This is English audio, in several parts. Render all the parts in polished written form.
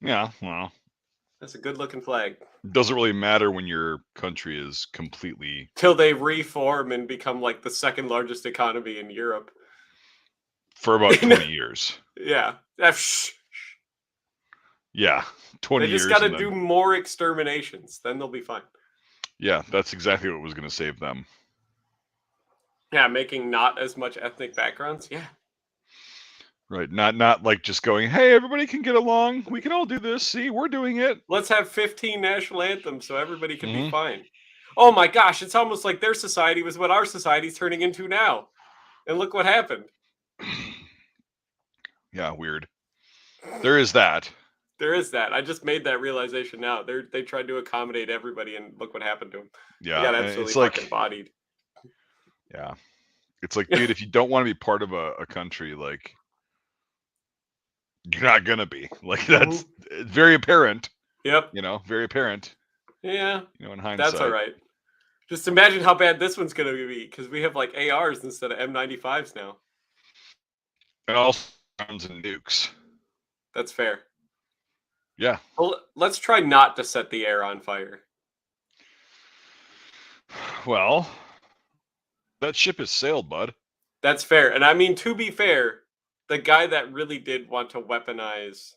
Yeah, well, That's a good-looking flag. doesn't really matter when your country is completely Till they reform and become like the second largest economy in Europe. for about 20 years. Yeah. Yeah, 20 They just years got to and do then more exterminations. Then they'll be fine. yeah, that's exactly what was going to save them. Yeah, making not as much ethnic backgrounds. Yeah. Right, not like just going, "Hey, everybody can get along. We can all do this. See, we're doing it." Let's have 15 national anthems so everybody can be Mhm. fine. Oh my gosh, it's almost like their society was what our society's turning into now. And look what happened. Yeah, weird. There is that. There is that. I just made that realization now. They tried to accommodate everybody, and look what happened to them. They Yeah, got and absolutely it's fucking like bodied. yeah. It's like, dude, if you don't want to be part of a country, like you're not gonna be. Like Hmm. that's very apparent, Yep. very apparent, Yeah. in That's all hindsight. right. Just imagine how bad this one's gonna be because we have like ARs instead of M95s now. And also guns and nukes. That's fair. Yeah. Well, let's try not to set the air on fire. Well, that ship has sailed, bud. That's fair. And I mean, to be fair, the guy that really did want to weaponize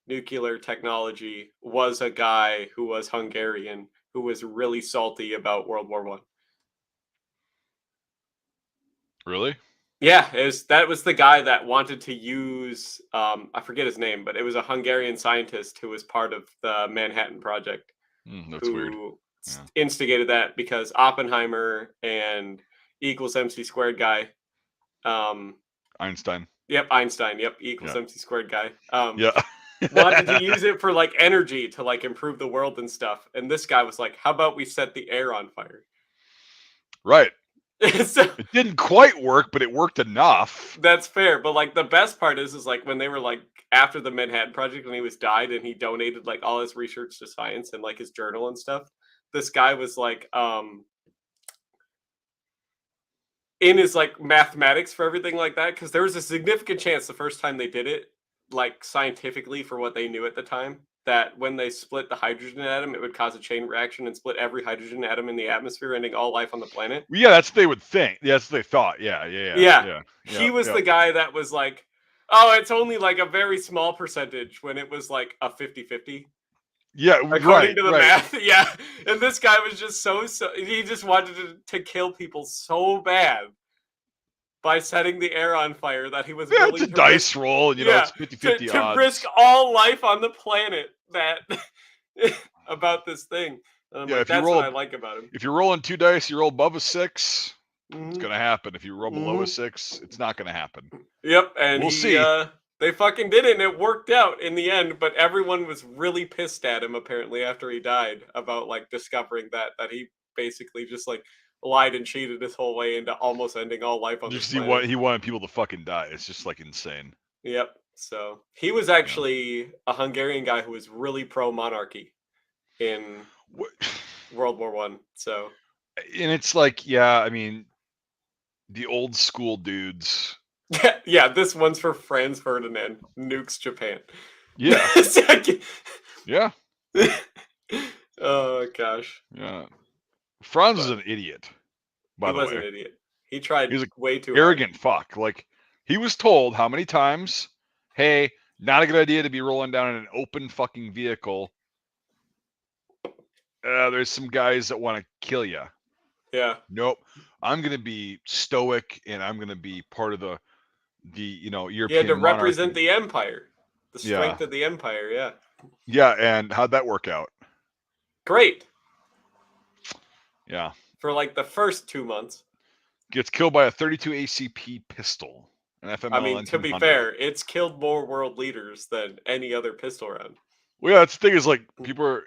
nuclear technology was a guy who was Hungarian who was really salty about World War One. Really? Yeah, that was the guy that wanted to use I forget his name, but it was a Hungarian scientist who was part of the Manhattan Project That's weird. who Yeah. instigated that because Oppenheimer and E equals MC squared guy. Um, Einstein. yep, Einstein. Yep, E equals Yeah. MC squared guy. Yeah. Wanted to use it for like energy to like improve the world and stuff. And this guy was like, "How about we set the air on fire?" Right. So It didn't quite work, but it worked enough. that's fair. But like the best part is like when they were like after the Manhattan Project when he was died and he donated like all his research to science and like his journal and stuff. This guy was like in his like mathematics for everything like that because there was a significant chance the first time they did it like scientifically for what they knew at the time that when they split the hydrogen atom it would cause a chain reaction and split every hydrogen atom in the atmosphere ending all life on the planet. Yeah, that's what they would think. Yeah, that's what they thought. Yeah, yeah, yeah, Yeah, yeah, yeah, he was yeah. the guy that was like, oh, it's only like a very small percentage when it was like a 50-50 Yeah, according right, to the right. math. Yeah, and this guy was just so he just wanted to kill people so bad by setting the air on fire that he was Yeah, it's willing a to risk, dice roll, and yeah, it's 50-50 to risk odds. all life on the planet that about this thing. And I'm Yeah, like, that's what I like about him. if you're rolling 2 dice, you roll above a 6, it's Hmm. gonna happen. If you roll below a Hmm. 6, it's not gonna happen. Yep, and We'll he see. they fucking did it and it worked out in the end, but everyone was really pissed at him apparently after he died about like discovering that he basically just like lied and cheated his whole way into almost ending all life on this Just planet. he wanted people to fucking die. It's just like insane. Yep. So he was Yeah. actually a Hungarian guy who was really pro monarchy in What World War One. So and it's like, yeah, I mean, the old school dudes. yeah, this one's for Franz Ferdinand, nukes Japan. Yeah. Yeah. Oh gosh. Yeah. Franz is But an idiot, he by the was an way. idiot. He tried He's a way too hard. arrogant fuck. Like he was told how many times, "Hey, not a good idea to be rolling down in an open fucking vehicle. There's some guys that want to kill you." Yeah. Nope. I'm gonna be stoic, and I'm gonna be part of the He had to European represent monarchy. the empire. The Yeah, strength of the empire, yeah. yeah. And how'd that work out? Great. Yeah, For like the first 2 months. gets killed by a 32 ACP pistol, an I FML mean, to be 1900. fair, it's killed more world leaders than any other pistol round. Well, yeah, that's the thing is like people are,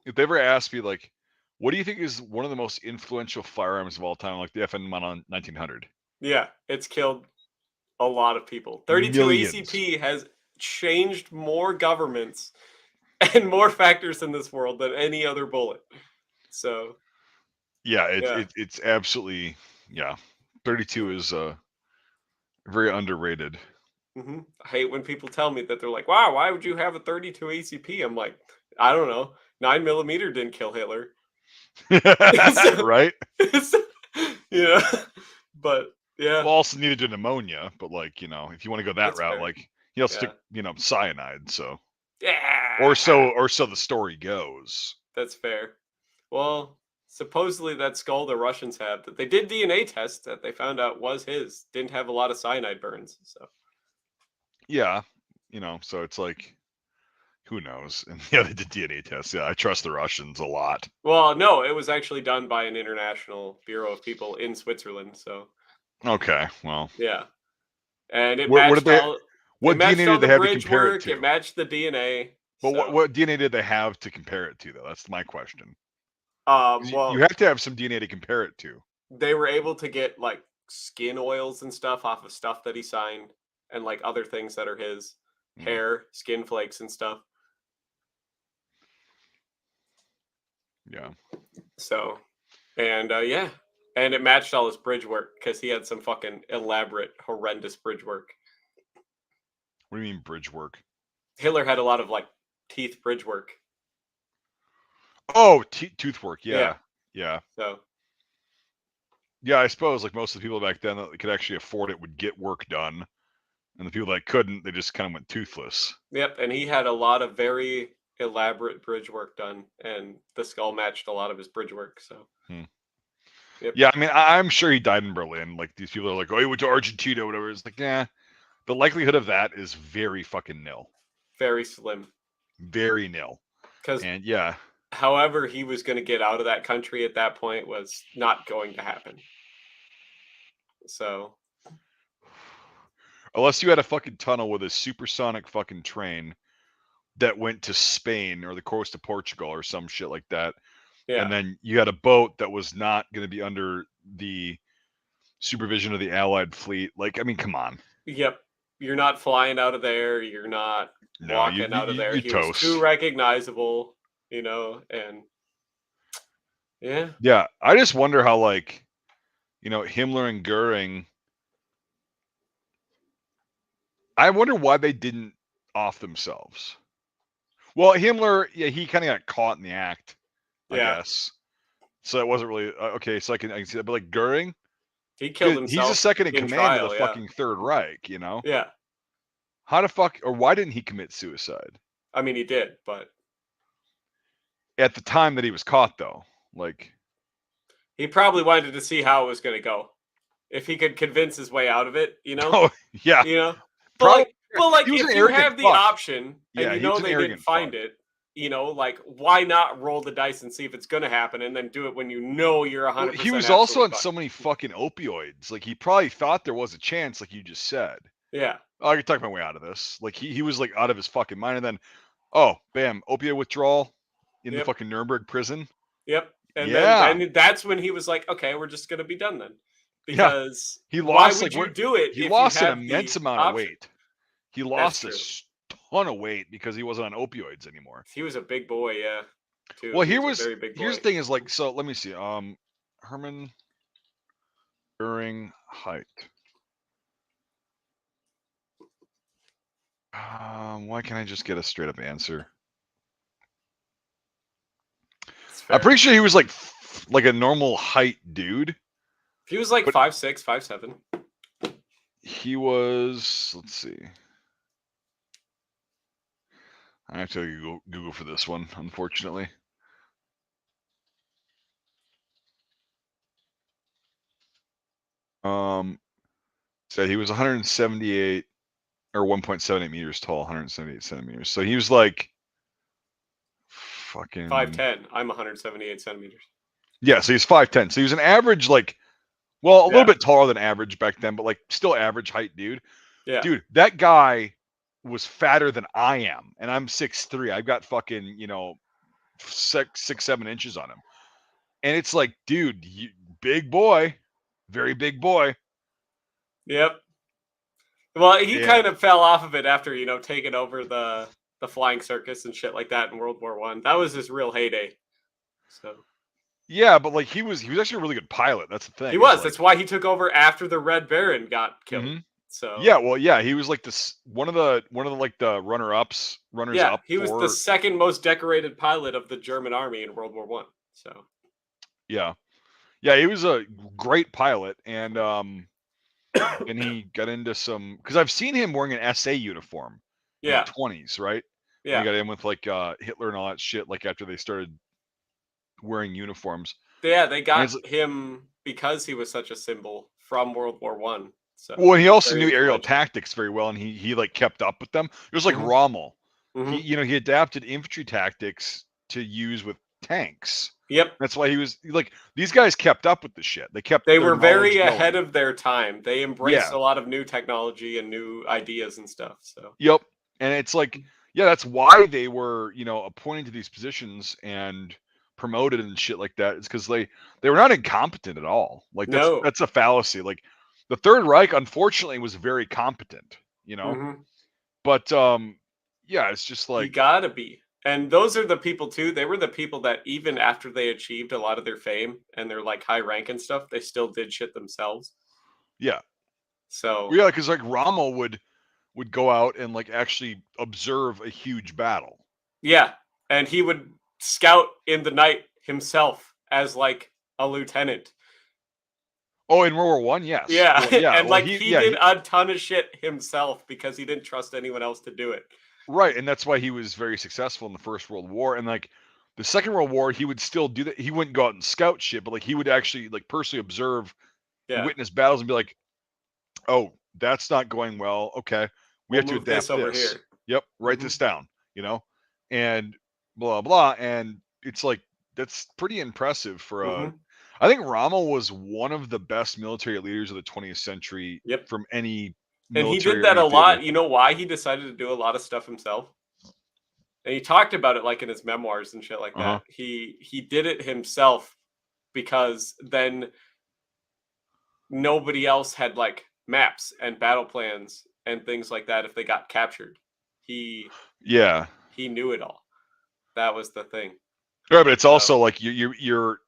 if they ever ask me like, what do you think is one of the most influential firearms of all time, like the FN 1900? Yeah, it's killed a lot of people. 32 Millions. ACP has changed more governments and more factors in this world than any other bullet. So, Yeah, yeah. it's absolutely yeah. 32 is very underrated. I hate when people tell me that they're like, "Wow, why would you have a 32 ACP?" I'm like, I don't know. 9mm didn't kill Hitler. So, Right? so, you know, but yeah, Well, also needed to pneumonia, but like, if you want to go that that's route, fair. like he also Yeah, took, cyanide, so yeah, or so the story goes. that's fair. Well, supposedly that skull the Russians have that they did DNA tests that they found out was his didn't have a lot of cyanide burns. So Yeah. So it's like who knows? And yeah, they did DNA tests. Yeah, I trust the Russians a lot. well, no, it was actually done by an international bureau of people in Switzerland. So Okay. Well, yeah, and what did they it what matched DNA all did they the have to bridge compare it work. It to? matched the DNA. But what So what DNA did they have to compare it to though? That's my question. 'Cause you well, have to have some DNA to compare it to. they were able to get like skin oils and stuff off of stuff that he signed, and like other things that are his Mm, hair, skin flakes, and stuff. yeah. So, and yeah, and it matched all his bridge work because he had some fucking elaborate, horrendous bridge work. What do you mean bridge work? Hitler had a lot of like teeth bridge work. Oh, tooth work. Yeah. Yeah. Yeah. So, Yeah, I suppose like most of the people back then that could actually afford it would get work done, and the people that couldn't, they just kind of went toothless. yep. And he had a lot of very elaborate bridge work done, and the skull matched a lot of his bridge work. So, Hmm. yep. Yeah, I mean, I'm sure he died in Berlin. Like these people are like, oh, he went to Argentina, or whatever. It's like, yeah, the likelihood of that is very fucking nil, Very slim. very nil. Because And yeah, however he was going to get out of that country at that point was not going to happen. So, unless you had a fucking tunnel with a supersonic fucking train that went to Spain or the coast of Portugal or some shit like that, yeah. and then you had a boat that was not going to be under the supervision of the Allied fleet. Like, I mean, come on. Yep. You're not flying out of there. You're not No, walking out of there. you He was too toast. recognizable, and yeah. Yeah, I just wonder how like, Himmler and Goering. I wonder why they didn't off themselves. Well, Himmler, yeah, he kind of got caught in the act, I Yeah. guess. So it wasn't really okay. So I can see that, but like Goering, He killed he's the himself second in in command of the trial, yeah. fucking Third Reich. Yeah. How the fuck or why didn't he commit suicide I mean, he did, but at the time that he was caught though? Like, he probably wanted to see how it was going to go. If he could convince his way out of it, oh yeah, you know. But probably like he was an if you arrogant have the fuck. option and Yeah, you he know was an they didn't arrogant find fuck. it, like why not roll the dice and see if it's going to happen and then do it when you know you're 100% Well, he was also absolutely on fine. so many fucking opioids. Like he probably thought there was a chance, like you just said. Yeah. Oh, I can talk my way out of this. Like he was like out of his fucking mind, and then oh, bam, opioid withdrawal in the Yep. fucking Nuremberg prison. Yep. And Yeah, then that's when he was like, okay, we're just going to be done then. yeah. Because He why lost would like you what? do it He if you lost an have immense the amount of option? weight. He That's lost a true. ton of weight because he wasn't on opioids anymore. He was a big boy, yeah. Too. Well, He was a very big here's boy. the thing is like so. Let me see. Herman Goering height. Why can't I just get a straight up answer? I'm pretty sure he was like a normal height dude. He was like But 5'6", 5'7". he was. Let's see. I have to Google for this one, unfortunately. Said he was 178 or 1.78 meters tall, 178 centimeters. So he was like fucking 5'10". I'm 178 centimeters. yeah. So he's 5'10". So he was an average, like, well, a little Yeah. bit taller than average back then, but like still average height, dude. Yeah. Dude, that guy was fatter than I am, and I'm 6'3". I've got fucking 6, 7 inches on him, and it's like, dude, big boy, very big boy. Yep. Well, he Yeah. kind of fell off of it after taking over the flying circus and shit like that in World War One. That was his real heyday. So Yeah, but like he was actually a really good pilot. That's the thing. he was. Like, That's why he took over after the Red Baron got killed. Mhm. So Yeah, well, yeah, he was like this one of the like the runners yeah, up he was the for second most decorated pilot of the German army in World War One. So yeah. Yeah, he was a great pilot and he got into some because I've seen him wearing an SA uniform in the yeah, 20s, right? When he yeah. got in with like Hitler and all that shit, like after they started wearing uniforms. Yeah, they And got it's him because he was such a symbol from World War One. So well, he he was also very knew aerial influential. tactics very well, and he like kept up with them. It was like Mhm, Rommel. mhm. He adapted infantry tactics to use with tanks. Yep. That's why he was like these guys kept up with the shit. They kept They their were knowledge very ahead going. of their time. They embraced Yeah. a lot of new technology and new ideas and stuff. So Yep. And it's like, yeah, that's why they were, appointed to these positions and promoted and shit like that. It's because they were not incompetent at all. Like no. that's a fallacy. Like the Third Reich, unfortunately, was very competent, Mhm. But yeah, it's just You like, gotta be. And those are the people too. They were the people that even after they achieved a lot of their fame and their like high rank and stuff, they still did shit themselves. yeah, So yeah, because like Rommel would go out and like actually observe a huge battle. yeah, and he would scout in the night himself as like a lieutenant. Oh, in World War I, yes. Yeah, Well, yeah. and Well, like he he yeah did he a ton of shit himself because he didn't trust anyone else to do it. right, and that's why he was very successful in the First World War, and like the Second World War, he would still do that. He wouldn't go out and scout shit, but like he would actually like personally observe and Yeah, witness battles and be like, "Oh, that's not going well. Okay, we we'll have to move this adapt over this. here. Yep, write Hmm. this down." And blah blah. And it's like that's pretty impressive for a. Hmm. I think Rommel was one of the best military leaders of the 20th century Yep. from any And he military did that a oriented. lot. You know why he decided to do a lot of stuff himself? And he talked about it like in his memoirs and shit like Uh huh. that. He did it himself because then nobody else had like maps and battle plans and things like that if they got captured. He Yeah. he knew it all. That was the thing. Right, but it's So also like you're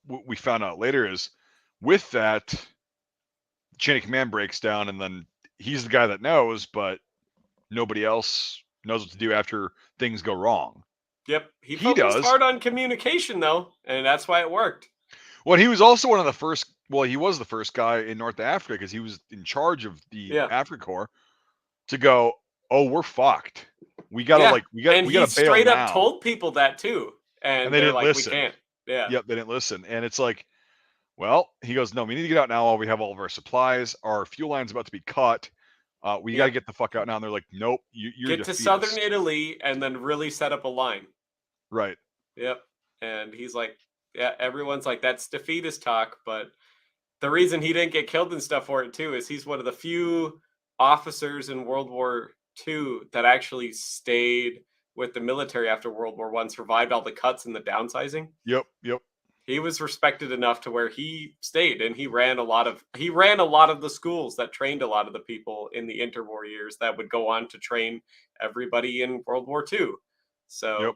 what we found out later is with that chain of command breaks down, and then he's the guy that knows, but nobody else knows what to do after things go wrong. yep, he He focused does. hard on communication though, and that's why it worked. Well, he was also one of the first. Well, he was the first guy in North Africa because he was in charge of the Yeah. Africa Corps to go. Oh, we're fucked. We gotta Yeah. like And we he gotta bail straight up now, told people that too. and And they they're didn't like, we listen. can't. Yeah. Yep, they didn't listen, and it's like, well, he goes, no, we need to get out now while we have all of our supplies. Our fuel line's about to be cut. We got to Yep. get the fuck out now. And they're like, nope, you're a Get to southern defeatist. Italy and then really set up a line. Right. Yep. And he's like, yeah, everyone's like, that's defeatist talk. But the reason he didn't get killed and stuff for it too is he's one of the few officers in World War II that actually stayed with the military after World War One, survived all the cuts and the downsizing. Yep. Yep. He was respected enough to where he stayed and he ran a lot of the schools that trained a lot of the people in the interwar years that would go on to train everybody in World War II. Yep. So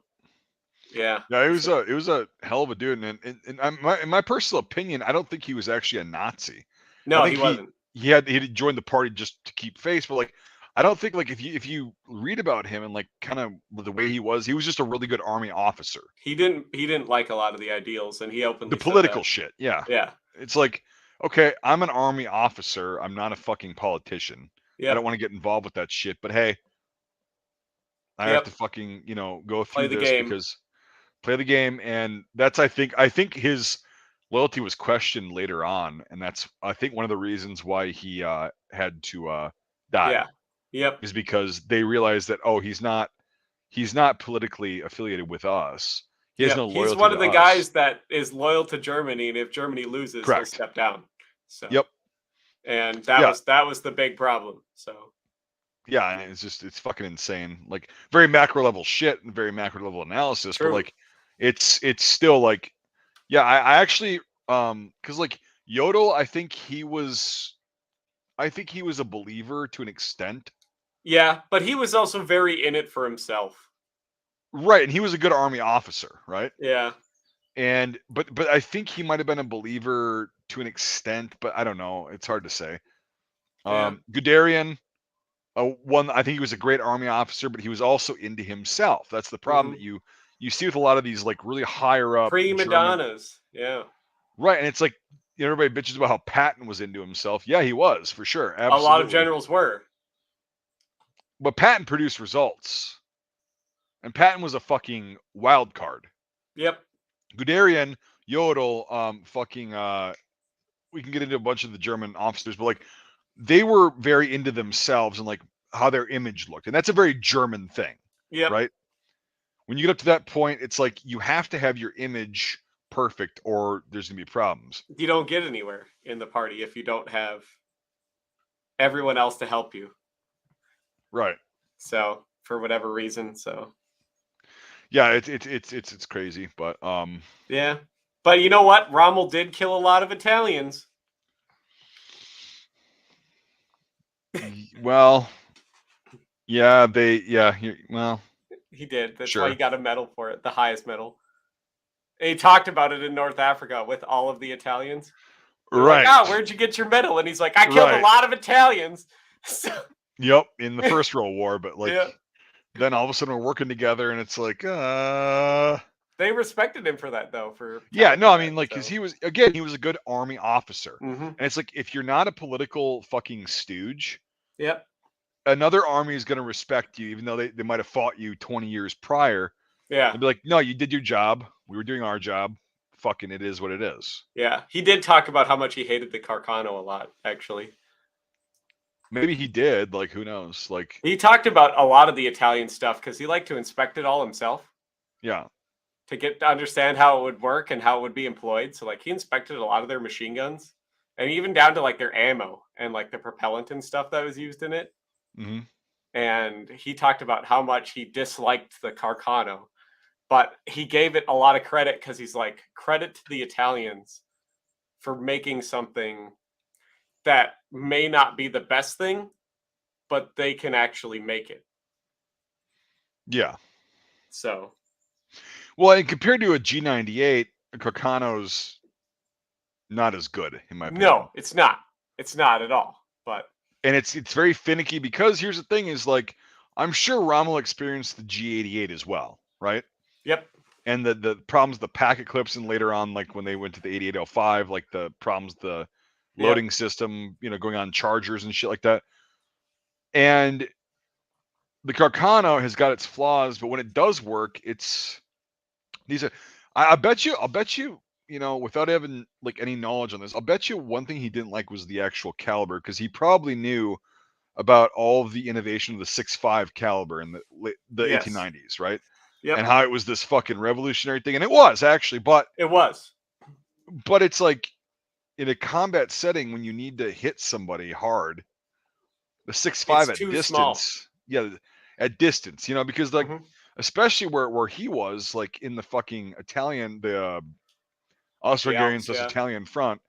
yeah. Yeah, So it was a hell of a dude, and in my personal opinion, I don't think he was actually a Nazi. I no, think he wasn't. he joined the party just to keep face, but like I don't think like if you read about him and like kind of the way he was just a really good army officer. He didn't like a lot of the ideals and he The openly said political that. shit, yeah. Yeah. It's like, okay, I'm an army officer. I'm not a fucking politician. I don't Yep. want to get involved with that shit. But hey, I have to Yep. fucking, go Play through the this game. because play the game. And that's I think his loyalty was questioned later on, and that's I think one of the reasons why he had to die Yeah. Yep. is because they realized that oh he's not politically affiliated with us. He has Yep. no He's loyalty one of to the us. guys that is loyal to Germany, and if Germany loses, he'll Correct. step down. So Yep. and that Yeah. was that was the big problem. So Yeah, and it's fucking insane. Like very macro level shit and very macro level analysis, but true. like it's still like yeah, I actually because like Yodel, I think he was a believer to an extent. Yeah, but he was also very in it for himself. Right, and he was a good army officer, right? Yeah. And but I think he might have been a believer to an extent, but I don't know. It's hard to say. Yeah. Guderian, one, I think he was a great army officer, but he was also into himself. That's the problem that Hmm. you see with a lot of these like really higher up Prima German, donnas. Yeah. right? And it's like, everybody bitches about how Patton was into himself. Yeah, he was for sure, A lot of absolutely. generals were. But Patton produced results, and Patton was a fucking wild card. Yep. Guderian, Yodel, fucking, we can get into a bunch of the German officers, but like they were very into themselves and like how their image looked, and that's a very German thing, Yep. right? When you get up to that point, it's like you have to have your image perfect, or there's gonna be problems. You don't get anywhere in the party if you don't have everyone else to help you. Right. So for whatever reason, so Yeah, it's crazy, but yeah. But you know what? Rommel did kill a lot of Italians. well, yeah, well, He did. That's why he sure. got a medal for it, the highest medal. And he talked about it in North Africa with all of the Italians. They're like, Right. "Oh, where'd you get your medal?" And he's like, "I killed a Right. lot of Italians." So, Yep, in the First World War, but like yeah, then all of a sudden we're working together and it's like they respected him for that though, for yeah, telling no, them I that. mean, like, because So, he was a good army officer, hmm, and it's like if you're not a political fucking stooge, yep, another army is going to respect you, even though they might have fought you 20 years prior. yeah, They'll be like, no, you did your job. We were doing our job. Fucking, it is what it is. yeah. He did talk about how much he hated the Carcano a lot. Actually, Maybe he did. Like, who knows? Like, he talked about a lot of the Italian stuff because he liked to inspect it all himself yeah, to get to understand how it would work and how it would be employed. So, like, he inspected a lot of their machine guns and even down to like their ammo and like the propellant and stuff that was used in it. hmm, And he talked about how much he disliked the Carcano, but he gave it a lot of credit because he's like, credit to the Italians for making something that may not be the best thing, but they can actually make it. yeah. So, Well, and compared to a G98, a Carcano's not as good, in my opinion. no, it's not. It's not at all. But And it's very finicky because here's the thing: is like I'm sure Rommel experienced the G88 as well, right? yep, And the problems, the packet clips, and later on, like when they went to the 8805, like the problems, the yep, loading system, going on chargers and shit like that. And the Carcano has got its flaws, but when it does work, it's these are. I'll bet you, without having like any knowledge on this, I'll bet you one thing he didn't like was the actual caliber because he probably knew about all of the innovation of the 6.5 caliber in the yes, 1890s, right? And yep, how it was this fucking revolutionary thing, and it was actually, it was. but it's like in a combat setting when you need to hit somebody hard, the 6.5 It's at too small. distance, yeah, at distance, because like Hmm. especially where he was like in the fucking Italian, the The Austro-Hungarian Alps, / yeah, Italian front,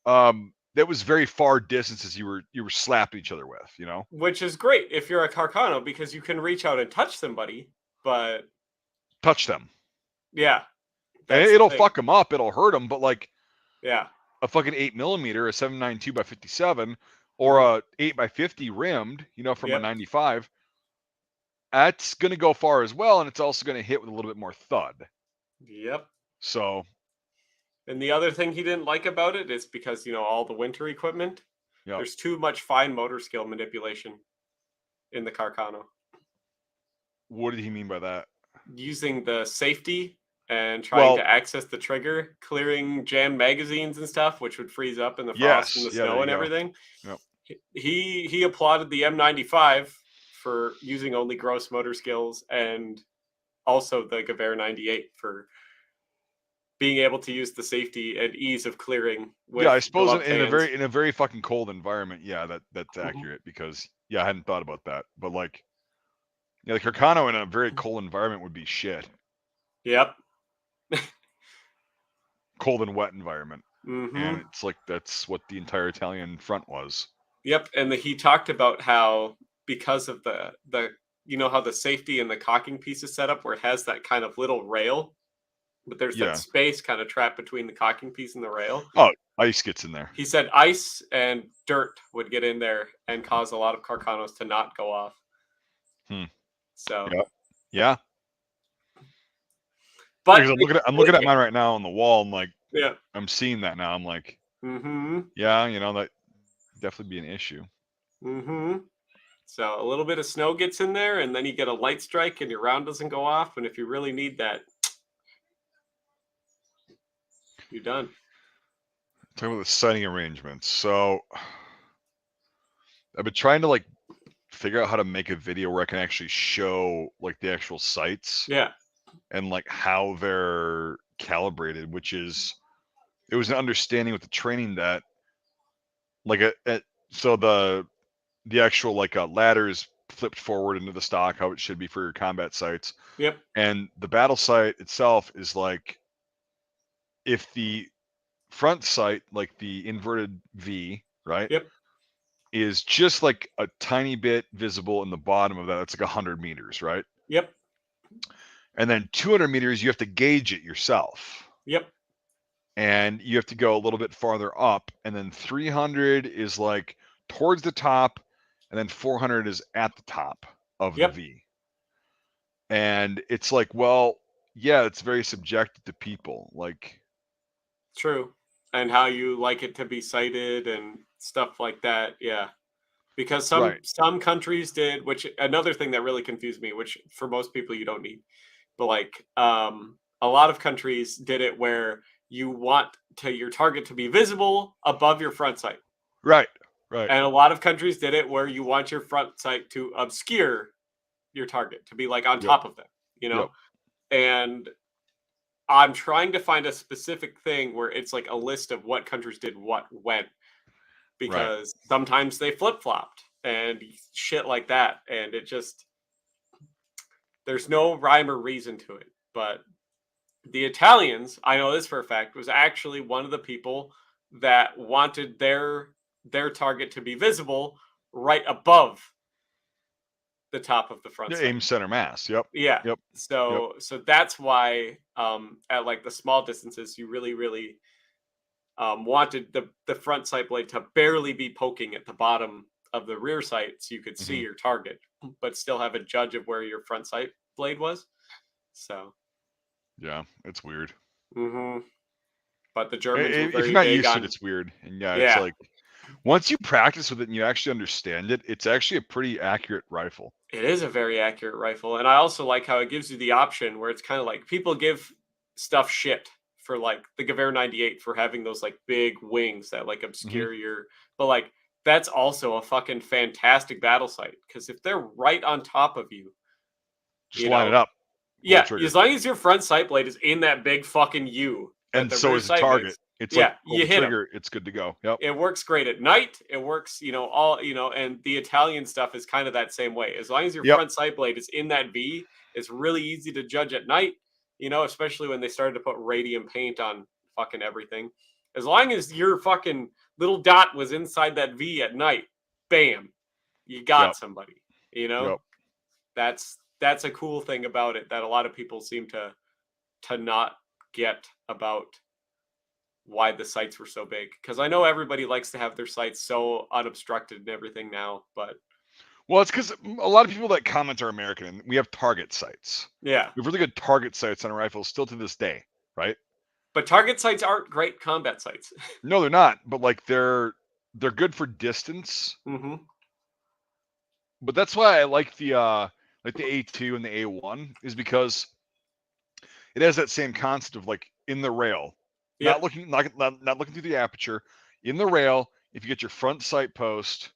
that was very far distances you were slapping each other with, which is great if you're a Carcano because you can reach out and touch somebody. But touch them, yeah, and that's the it'll thing. fuck them up, it'll hurt them, but like Yeah. a fucking 8 millimeter, a 7.92 by 57, or Hmm. a 8 by 50 rimmed, from a Yep. 95, that's going to go far as well, and it's also going to hit with a little bit more thud. Yep. So, And the other thing he didn't like about it is because, all the winter equipment, yeah. there's too much fine motor skill manipulation in the Carcano. What did he mean by that? Using the safety and trying Well, to access the trigger, clearing jammed magazines and stuff, which would freeze up in the frost and yes, the yeah, there snow you and go. everything. Yep. He applauded the M95 for using only gross motor skills and also the Gewehr 98 for being able to use the safety and ease of clearing Yeah, with I suppose in, gloved in a hands. very fucking cold environment, yeah, that's Mhm. accurate because yeah, I hadn't thought about that, but like, yeah, the Carcano in a very cold environment would be shit, Yep. cold and wet environment, and Hmm. it's like that's what the entire Italian front was. Yep. And he talked about how because of the how the safety and the cocking piece is set up where it has that kind of little rail but there's that Yeah. space kind of trapped between the cocking piece and the rail. Oh, ice gets in there. He said ice and dirt would get in there and cause a lot of Carcanos to not go off. Hmm. So, Yep. Yeah. but Because I'm looking at mine right now on the wall. I'm like, yeah. I'm seeing that now. I'm like, Mm-hmm. yeah, that definitely be an issue. Mm-hmm. So a little bit of snow gets in there, and then you get a light strike, and your round doesn't go off. And if you really need that, you're done. Talking about the sighting arrangements. So I've been trying to like figure out how to make a video where I can actually show like the actual sights Yeah. and like how they're calibrated, which is it was an understanding with the training that like so the actual like ladder is flipped forward into the stock how it should be for your combat sights, Yep. and the battle sight itself is like if the front sight, like the inverted V, right, Yep. is just like a tiny bit visible in the bottom of that. It's like 100 meters, right? Yep. And then 200 meters, you have to gauge it yourself. Yep. And you have to go a little bit farther up. And then 300 is like towards the top. And then 400 is at the top of the Yep. V. And it's like, well, yeah, it's very subjective to people. Like, True. And how you like it to be cited and stuff like that. Yeah. Because right. some countries did, which another thing that really confused me, which for most people you don't need, but like a lot of countries did it where you want your target to be visible above your front sight. Right. Right. And a lot of countries did it where you want your front sight to obscure your target, to be like on top of them, Yep. And I'm trying to find a specific thing where it's like a list of what countries did what when, because sometimes they flip-flopped and shit like that, and it just there's no rhyme or reason to it. But the Italians, I know this for a fact, was actually one of the people that wanted their target to be visible right above the top of the front Yeah, sight. aim center mass. Yep. Yeah. Yep. So that's why at like the small distances you really wanted the front sight blade to barely be poking at the bottom of the rear sight so you could see your target, but still have a judge of where your front sight blade was. So yeah, it's weird. But the Germans were If very you're not big used to on it, it's weird. And yeah, it's yeah. like once you practice with it and you actually understand it, it's actually a pretty accurate rifle. It is a very accurate rifle, and I also like how it gives you the option where it's kind of like people give stuff shit for like the Gewehr 98 for having those like big wings that like obscure your, but like that's also a fucking fantastic battle sight because if they're right on top of you, Just line it up. yeah, as long as your front sight blade is in that big fucking U, that And the so rear is the sight target. makes, It's yeah, like pull you the hit 'em. trigger, it's good to go. Yep. It works great at night. It works, all, and the Italian stuff is kind of that same way. As long as your front sight blade is in that V, it's really easy to judge at night, especially when they started to put radium paint on fucking everything. As long as your fucking little dot was inside that V at night, bam, you got somebody, Yep. That's a cool thing about it that a lot of people seem to not get about why the sites were so big, because I know everybody likes to have their sites so unobstructed and everything now, but well, it's because a lot of people that comment are American, and we have target sights. Yeah, we have really good target sights on our rifles still to this day, right? But target sites aren't great combat sites. No, they're not. But like they're good for distance. But that's why I like the A2 and the A1 is because it has that same concept of like in the rail, not looking through the aperture, in the rail. If you get your front sight post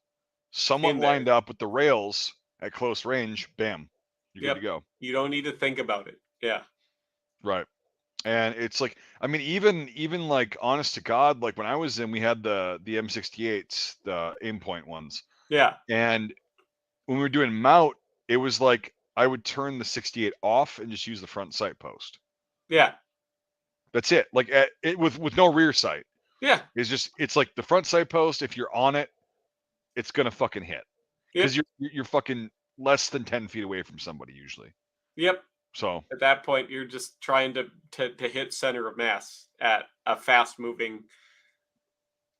somewhat lined up with the rails at close range, bam, you're good to go. You don't need to think about it. Yeah. Right. And it's like, I mean, even like honest to God, like when I was in, we had the M68s, the aim point ones. Yeah. And when we were doing mount, it was like I would turn the 68 off and just use the front sight post. Yeah. That's it. Like it with no rear sight. Yeah. It's like the front sight post. If you're on it, it's gonna fucking hit because you're fucking less than 10 feet away from somebody usually. Yep. So at that point, you're just trying to hit center of mass at a fast moving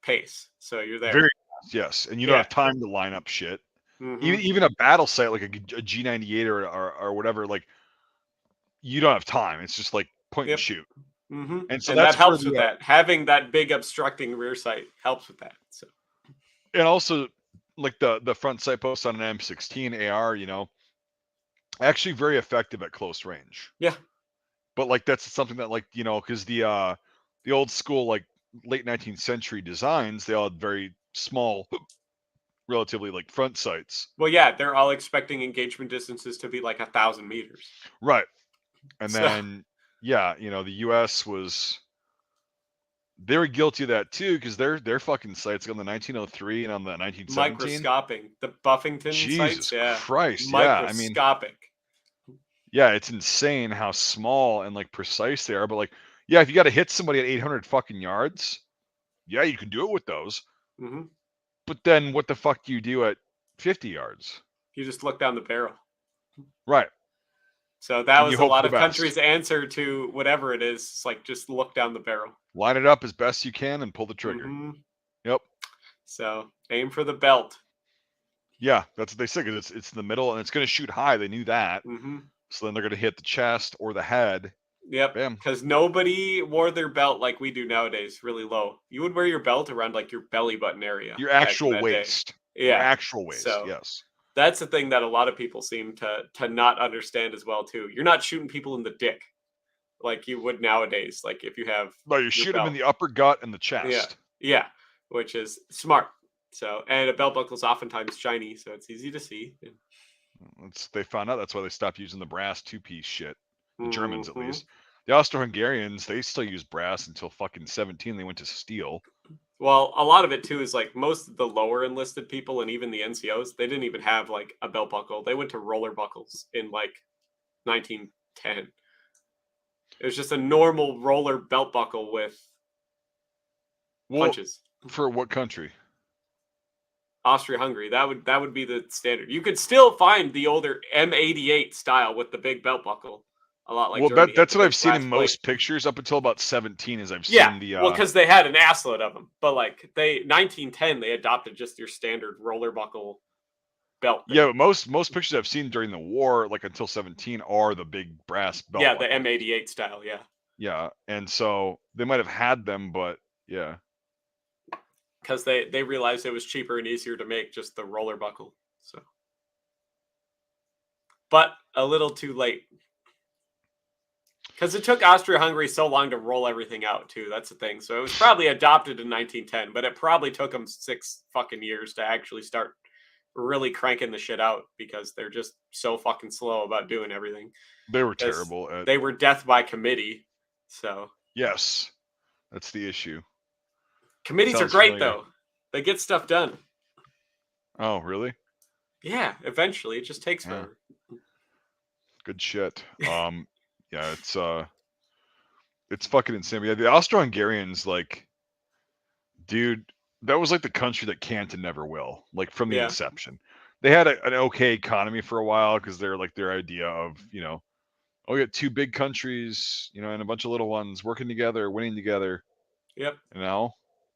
pace. So you're there. very fast, yes, and you don't Yeah. have time to line up shit. Hmm. Even a battle site like a G98 or whatever, like you don't have time. It's just like point and Yep. shoot. Hmm. And so And that that's where helps with the that. Having that big obstructing rear sight helps with that. So and also like the front sight post on an M16 AR, actually very effective at close range. yeah. But like that's something that like because the old school like late 19th century designs, they all had very small, relatively like front sights. Well, yeah, they're all expecting engagement distances to be like 1,000 meters. Right. And So then yeah, the US was they were guilty of that too because their fucking sights on the 1903 and on the 1917. microscopic. The Buffington sites, Jesus yeah, Christ. Yeah. I mean, microscopic. yeah, it's insane how small and like precise they are. But like, yeah, if you got to hit somebody at 800 fucking yards, yeah, you can do it with those. Hmm. But then what the fuck do you do at 50 yards? You just look down the barrel. Right. So that And you was a hope for lot the of countries' best. answer to whatever it is. It's like just look down the barrel. Line it up as best you can and pull the trigger. Hmm. Yep. So aim for the belt. Yeah, that's what they say because it's in the middle and it's going to shoot high. They knew that. Hmm. So then they're going to hit the chest or the head. Yep, Bam. because nobody wore their belt like we do nowadays, really low. You would wear your belt around like your belly button area Your back in actual that day. waist. Your Yeah. actual waist. So Yes. that's the thing that a lot of people seem to not understand as well too. You're not shooting people in the dick like you would nowadays. Like if you have No, you your shoot them in belt. the upper gut and the Yeah. chest. Yeah. Which is smart. So and a belt buckle is oftentimes shiny, so it's easy to see. They found out that's why they stopped using the brass two-piece shit. The Germans, at Hmm. least. The Austro-Hungarians, they still use brass until fucking 17. They went to steel. Well, a lot of it too is like most of the lower enlisted people and even the NCOs, they didn't even have like a belt buckle. They went to roller buckles in like 1910. It was just a normal roller belt buckle with Well, punches. for what country? Austria-Hungary, that would be the standard. You could still find the older M88 style with the big belt buckle, a lot like Well, Germany had that's the what I've big seen brass in plate. most pictures up until about 17 is I've Yeah, seen the well, because they had an assload of them, but like 1910 they adopted just your standard roller buckle belt thing. yeah, but most pictures I've seen during the war, like until 17, are the big brass belt Yeah, the buckles. M88 style. Yeah. Yeah, and so they might have had them, but yeah. Because they realized it was cheaper and easier to make just the roller buckle. So, but a little too late because it took Austria-Hungary so long to roll everything out too. That's the thing. So it was probably adopted in 1910, but it probably took them 6 fucking years to actually start really cranking the shit out because they're just so fucking slow about doing everything. They were 'Cause terrible at they were death by committee. So Yes. That's the issue. committees are Sounds great familiar. though. They get stuff done. Oh, really? Yeah, eventually. It just takes Yeah. forever. Good shit. Yeah, it's fucking insane. But yeah, the Austro-Hungarians, like, dude, that was like the country that can't and never will, like from the Yeah. inception. They had an okay economy for a while because they're like their idea of, oh, we got two big countries, and a bunch of little ones working together, winning together. Yep.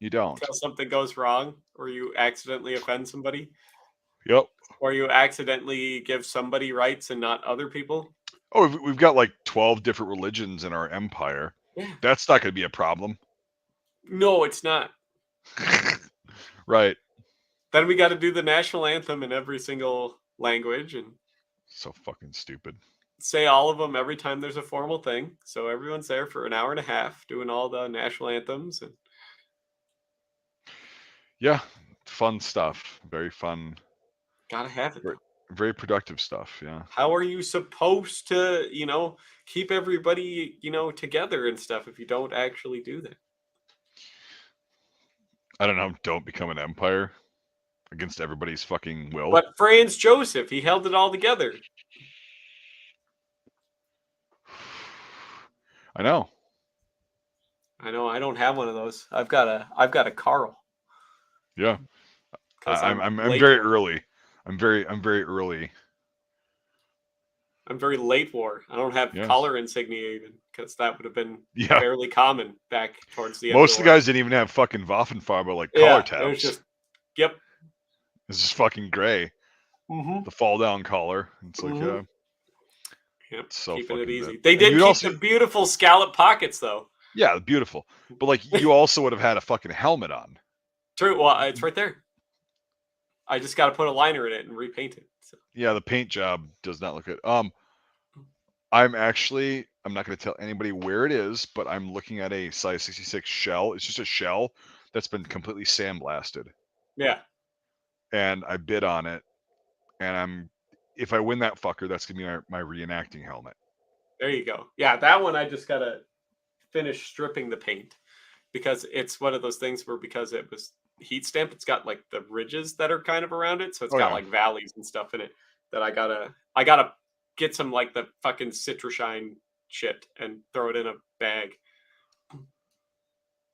You don't. Until something goes wrong or you accidentally offend somebody Yep. or you accidentally give somebody rights and not other people. Oh, we've got like 12 different religions in our empire. Yeah. That's not going to be a problem. No, it's not. Right. Then we got to do the national anthem in every single language and So fucking stupid. say all of them every time there's a formal thing. So everyone's there for an hour and a half doing all the national anthems and Yeah, fun stuff. Very fun. gotta have it. Very, very productive stuff. Yeah. How are you supposed to, keep everybody, together and stuff if you don't actually do that? I don't know. Don't become an empire against everybody's fucking will. But Franz Joseph, he held it all together. I know. I know. I don't have one of those. I've got a Carl. Yeah. 'Cause I'm late very for it. early. I'm very early. I'm very late war. I don't have Yes. collar insignia even, because that would have been Yeah. fairly common back towards the end of Most the of the war. guys didn't even have fucking Waffenfarbe, like collar Yeah, it was tabs. just, yep. It's just fucking gray. Mm-hmm. The fall down collar. It's like, Mm-hmm. yeah, Yep, it's so keeping it fucking bad. easy. They And did you'd keep also, the beautiful scallop pockets, though. yeah, beautiful. But like, you also would have had a fucking helmet on. True. Well, it's right there. I just got to put a liner in it and repaint it. So. Yeah, the paint job does not look good. I'm not going to tell anybody where it is, but I'm looking at a size 66 shell. It's just a shell that's been completely sandblasted, Yeah. and I bid on it. And if I win that fucker, that's gonna be my reenacting helmet. There you go. Yeah, that one I just gotta finish stripping the paint, because it's one of those things where, because it was heat stamped, it's got like the ridges that are kind of around it, so it's Oh got yeah, like valleys and stuff in it that I gotta get some like the fucking Citrashine shit and throw it in a bag.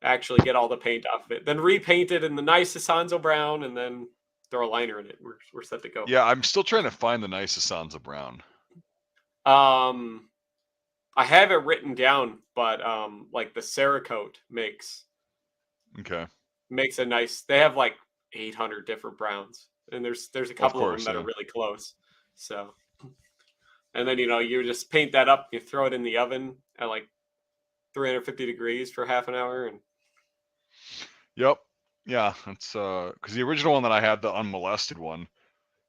Actually get all the paint off of it, then repaint it in the nice Asanzo brown, and then throw a liner in it. We're set to go. yeah. I'm still trying to find the nice Asanza brown. Um, I have it written down, but like the Cerakote Okay, makes a nice. They have like 800 different browns, and there's a of couple of them course, that are yeah. really close. So, and then you just paint that up, you throw it in the oven at like 350 degrees for half an hour, and Yep, yeah. It's because the original one that I had, the unmolested one,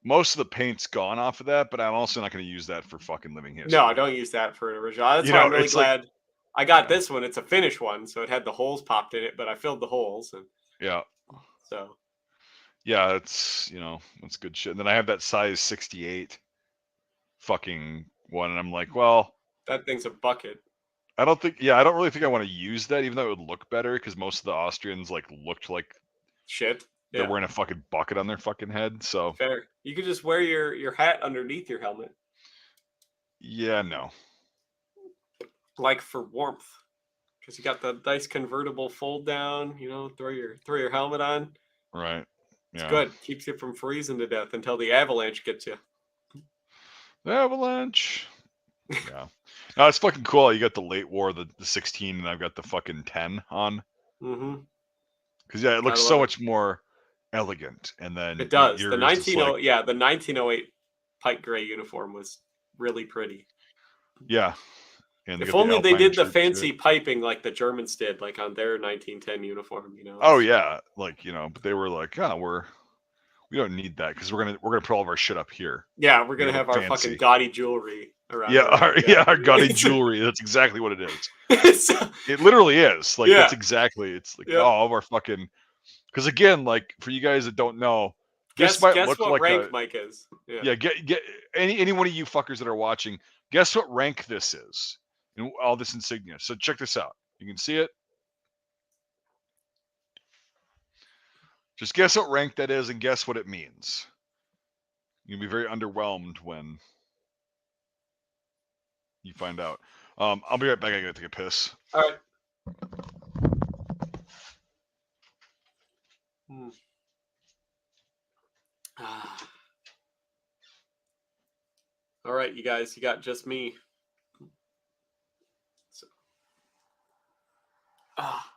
most of the paint's gone off of that, but I'm also not going to use that for fucking living history. no, don't use that for an original. That's You why know, I'm really it's like, glad I got yeah, this one. It's a finished one, so it had the holes popped in it, but I filled the holes, and yeah, so yeah. It's good shit. And then I have that size 68 fucking one, and I'm like, well, that thing's a bucket. I don't really think I want to use that, even though it would look better, because most of the Austrians like looked like Shit. they're Yeah. wearing a fucking bucket on their fucking head. So Fair. You could just wear your hat underneath your helmet, yeah, no, like for warmth, because you got the nice convertible fold down. Throw your helmet on. right, It's yeah, good. Keeps you from freezing to death until the avalanche gets you. the avalanche. Yeah, no, it's fucking cool. You got the late war, the 16, and I've got the fucking 10 on, Mm-hmm. because yeah, it looks Gotta so love it. much more elegant. And then It does. The yours is like, the 1908 Pike Gray uniform was really pretty. yeah, and they If got the only they Alpine did the troop shit. fancy piping like the Germans did, like on their 1910 uniform. Oh yeah, like but they were like, oh, we don't need that because we're gonna put all of our shit up here. Yeah, we're We gonna gotta have look our fucking fancy. gaudy jewelry around Yeah, our neck. our gaudy It's- jewelry. That's exactly what it is. so- It literally is. Like that's yeah. exactly. It's like, oh, Yep. all of our fucking. Because again, like for you guys that don't know, this Guess might guess look what like rank Mike is. Yeah. yeah. Get any one of you fuckers that are watching. Guess what rank this is, and all this insignia. So check this out. You can see it. Just guess what rank that is, and guess what it means. You'll be very underwhelmed when you find out. I'll be right back. I gotta take a piss. All right. Hmm. Ah. All right, you guys, you got just me. So, ah.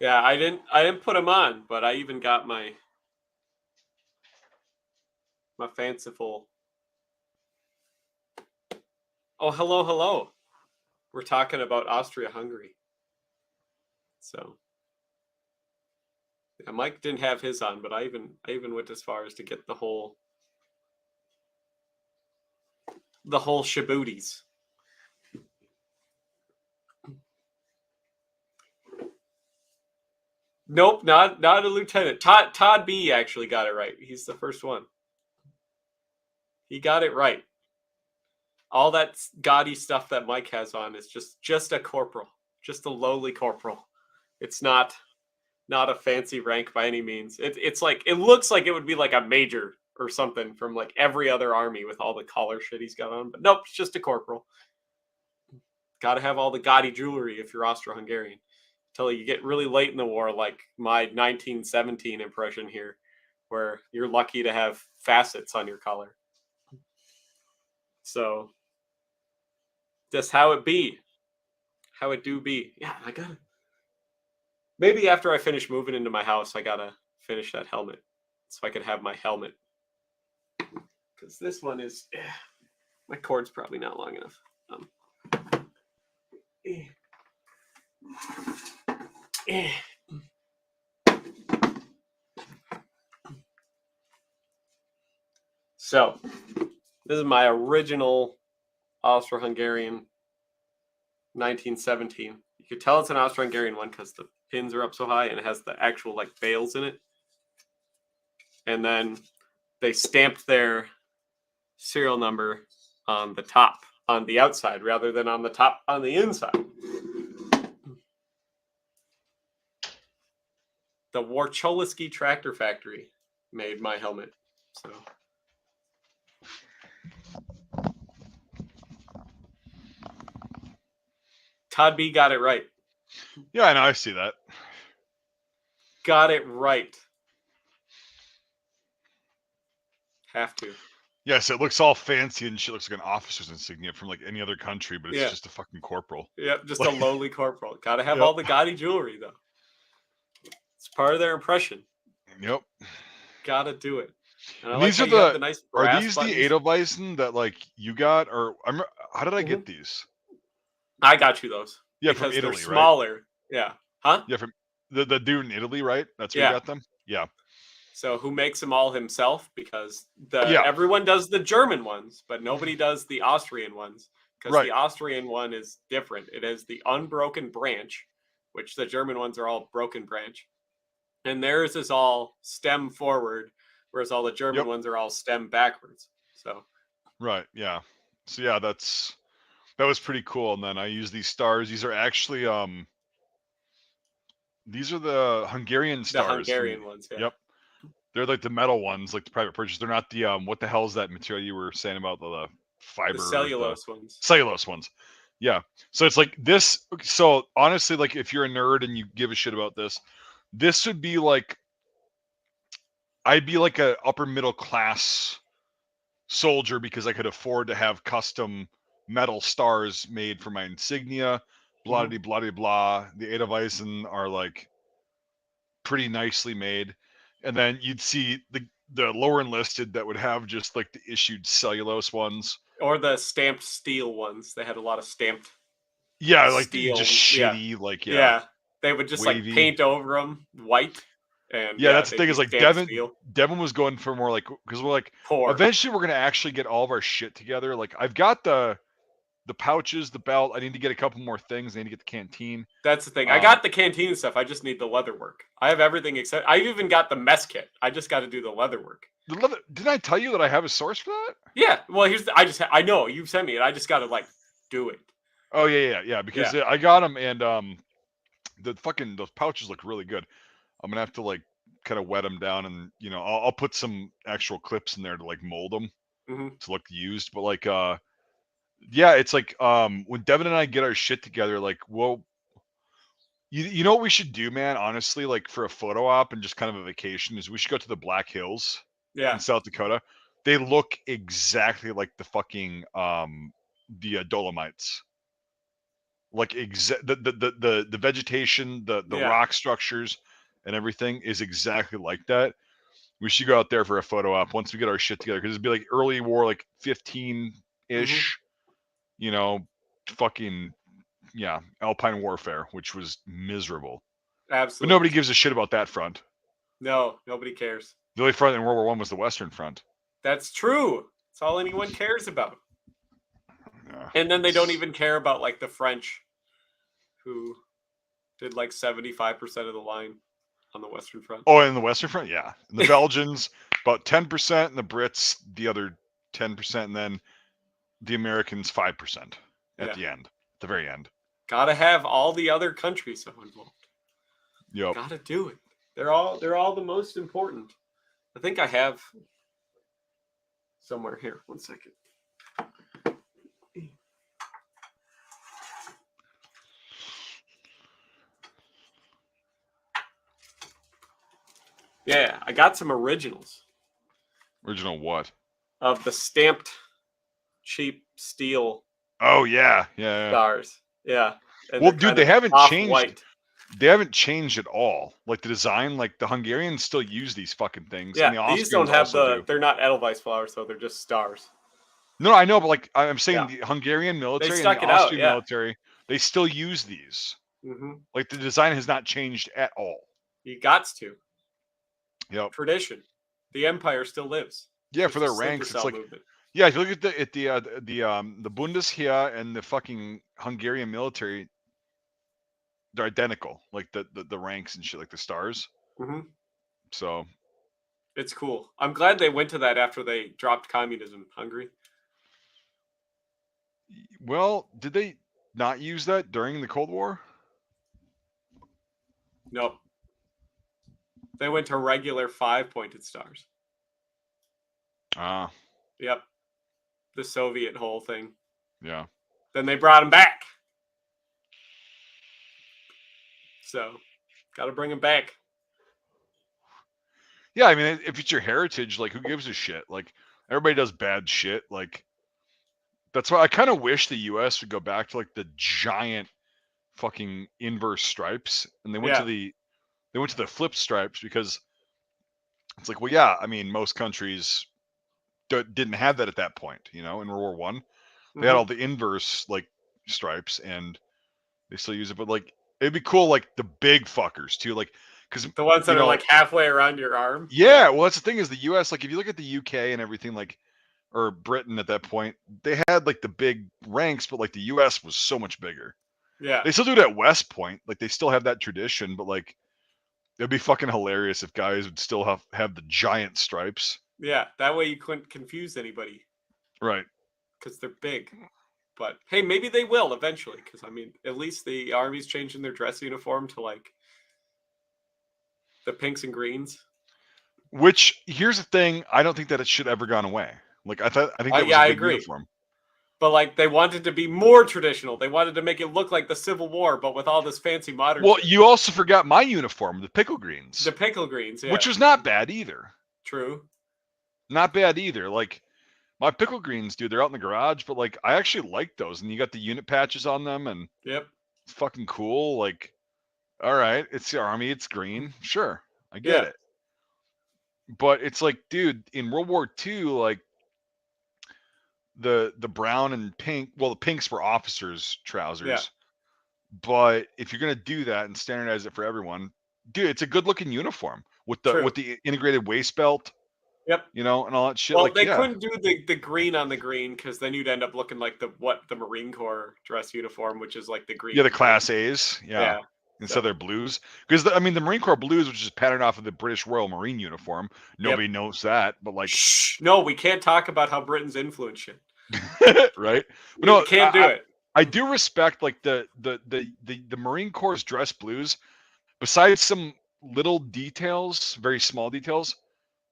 Yeah, I didn't put them on, but I even got my fanciful. Oh, hello, hello. We're talking about Austria-Hungary. So, yeah, Mike didn't have his on, but I even went as far as to get the whole shabooties. Nope, not a lieutenant. Todd B actually got it right. He's the first one. He got it right. All that gaudy stuff that Mike has on is just a corporal, just a lowly corporal. It's not a fancy rank by any means. It's like, it looks like it would be like a major or something from like every other army with all the collar shit he's got on. But nope, it's just a corporal. Got to have all the gaudy jewelry if you're Austro-Hungarian. Until you get really late in the war, like my 1917 impression here, where you're lucky to have facets on your collar. So Just how it be. How it do be. Yeah, I gotta. Maybe after I finish moving into my house, I gotta finish that helmet. So I can have my helmet. Because this one is. My cord's probably not long enough. So, this is my original Austro-Hungarian 1917. You could tell it's an Austro-Hungarian one because the pins are up so high and it has the actual like bales in it. And then they stamped their serial number on the top, on the outside, rather than on the top, on the inside. The Warcholiski Tractor Factory made my helmet. So Todd B got it right. Yeah, I know. I see that. Got it right. Have to. Yes, it looks all fancy and shit. Looks like an officer's insignia from like any other country, but it's just a fucking corporal. Yep, just a lowly corporal. Gotta have all the gaudy jewelry, though. It's part of their impression. Yep. Gotta do it. And I these like are the nice are brass these buttons. the Edelweissen that like you got, or how did I get these? I got you those. Yeah, because from Italy, they're smaller. Right? Yeah. Huh? Yeah, from the dude in Italy, right? That's where you got them? Yeah. So who makes them all himself? Because everyone does the German ones, but nobody does the Austrian ones. Because the Austrian one is different. It is the unbroken branch, which the German ones are all broken branch. And theirs is all stem forward, whereas all the German ones are all stem backwards. So right, yeah. So yeah, that was pretty cool. And then I use these stars. These are actually these are the Hungarian stars. The Hungarian ones, yeah. Yep. They're like the metal ones, like the private purchase. They're not the what the hell is that material you were saying about the fiber? The cellulose ones. Cellulose ones. Yeah. So it's like this. So honestly, like if you're a nerd and you give a shit about this would be like, I'd be like a upper middle class soldier because I could afford to have custom metal stars made for my insignia. Blah de blah de blah. The Edelweissen are like pretty nicely made, and then you'd see the lower enlisted that would have just like the issued cellulose ones or the stamped steel ones. They had a lot of stamped. Yeah, like steel, just shitty, like they would just wavy. like paint over them white. And that's the thing is like Devin was going for more like, because we're like eventually we're gonna actually get all of our shit together. Like I've got the pouches, the belt. I need to get a couple more things. I need to get the canteen. That's the thing. I got the canteen stuff. I just need the leather work. I have everything except I've even got the mess kit. I just got to do the leather work. Didn't I tell you that I have a source for that? Yeah. Well, I know you sent me it. I just got to like do it. Oh yeah. Because I got them, and those pouches look really good. I'm gonna have to like kind of wet them down, and I'll put some actual clips in there to like mold them to look used. But like it's like when Devin and I get our shit together, like you know what we should do, man, honestly, like for a photo op and just kind of a vacation, is we should go to the Black Hills in South Dakota. They look exactly like the fucking the Dolomites. Like the vegetation, the rock structures and everything is exactly like that. We should go out there for a photo op once we get our shit together, because it'd be like early war, like 15-ish, fucking Alpine warfare, which was miserable. Absolutely. But nobody gives a shit about that front. No, nobody cares. The only front in World War I was the Western Front. That's true. That's all anyone cares about. And then they don't even care about like the French, who did like 75% of the line on the Western Front. Oh, in the Western Front, yeah. And the Belgians about 10%, and the Brits the other 10%, and then the Americans 5% at the end, at the very end. Gotta have all the other countries so involved. Yep. Gotta do it. They're all the most important. I think I have somewhere here. 1 second. Yeah, I got some originals. Original what? Of the stamped cheap steel Oh yeah, yeah. stars. Yeah, and Well, they're dude, kind they of haven't changed. off-white. They haven't changed at all. Like the design, like the Hungarians still use these fucking things, and Yeah, the these don't Austrians have also do. they're not Edelweiss flowers, though, they're just stars. No, I know, but like I'm Yeah, saying, the Hungarian they military and the stuck it out, Austrian yeah. military, they still use these. Mhm. Like the design has not changed at all. You gots to. Yep. Tradition. The empire still lives. Yeah, There's for the their sleeper ranks, it's cell like movement. yeah. If you look at the Bundesheer and the fucking Hungarian military, they're identical. Like the ranks and shit, like the stars. Mhm. So It's cool. I'm glad they went to that after they dropped communism, Hungary. well, did they not use that during the Cold War? Nope. They went to regular 5-pointed stars. Ah, Yep. The Soviet whole thing. yeah. Then they brought them back. So, got to bring them back. Yeah, I mean, if it's your heritage, like, who gives a shit? Like, everybody does bad shit. Like, that's why I kind of wish the U.S. would go back to like the giant fucking inverse stripes, and Yeah. they went to the flip stripes because it's like, well, yeah, I mean, most countries didn't have that at that point. You know, in World War One, they had all Mhm. the inverse like stripes, and they still use it. But like, it'd be cool, like the big fuckers too, like because The ones you that are know, like halfway around your arm. Yeah. yeah. Well, that's the thing is the U.S. Like, if you look at the UK and everything, like or Britain at that point, they had like the big ranks, but like the US was so much bigger. Yeah. They still do it at West Point, like they still have that tradition, but like it'd be fucking hilarious if guys would still have the giant stripes. Yeah. That way you couldn't confuse anybody Right. because they're big. But hey, maybe they will eventually. Because I mean, at least the army's changing their dress uniform to like the pinks and greens. Which here's the thing, I don't think that it should ever gone away. Like I think that was Yeah, a I good agree. uniform. But like they wanted to be more traditional. They wanted to make it look like the Civil War, but with all this fancy modern Well, shit. you also forgot my uniform, the pickle greens, The pickle greens, yeah. which was not bad either. True. Not bad either. Like my pickle greens, dude, they're out in the garage, but like I actually like those, and you got the unit patches on them, and Yep. it's fucking cool. Like, all right, it's the army, it's green, sure, I get Yeah. it. But it's like, dude, in World War II, like the brown and pink, well, the pinks were officers' Yeah. trousers. But if you're gonna do that and standardize it for everyone, dude, it's a good looking uniform with True. the integrated waist belt, Yep. you know, and all that shit. Well, Like, they yeah, couldn't do the green on the green because then you'd end up looking like the Marine Corps dress uniform, which is like the yeah, green. the Class A's, yeah, Yeah. instead of So. their blues, because I mean, the Marine Corps blues, which is patterned off of the British Royal Marine uniform, Yep. nobody knows that, but like, Shh. No, we can't talk about how Britain's influence shit. right? But We no, can't do it. I do respect like the Marine Corps dress blues. Besides some little details, very small details,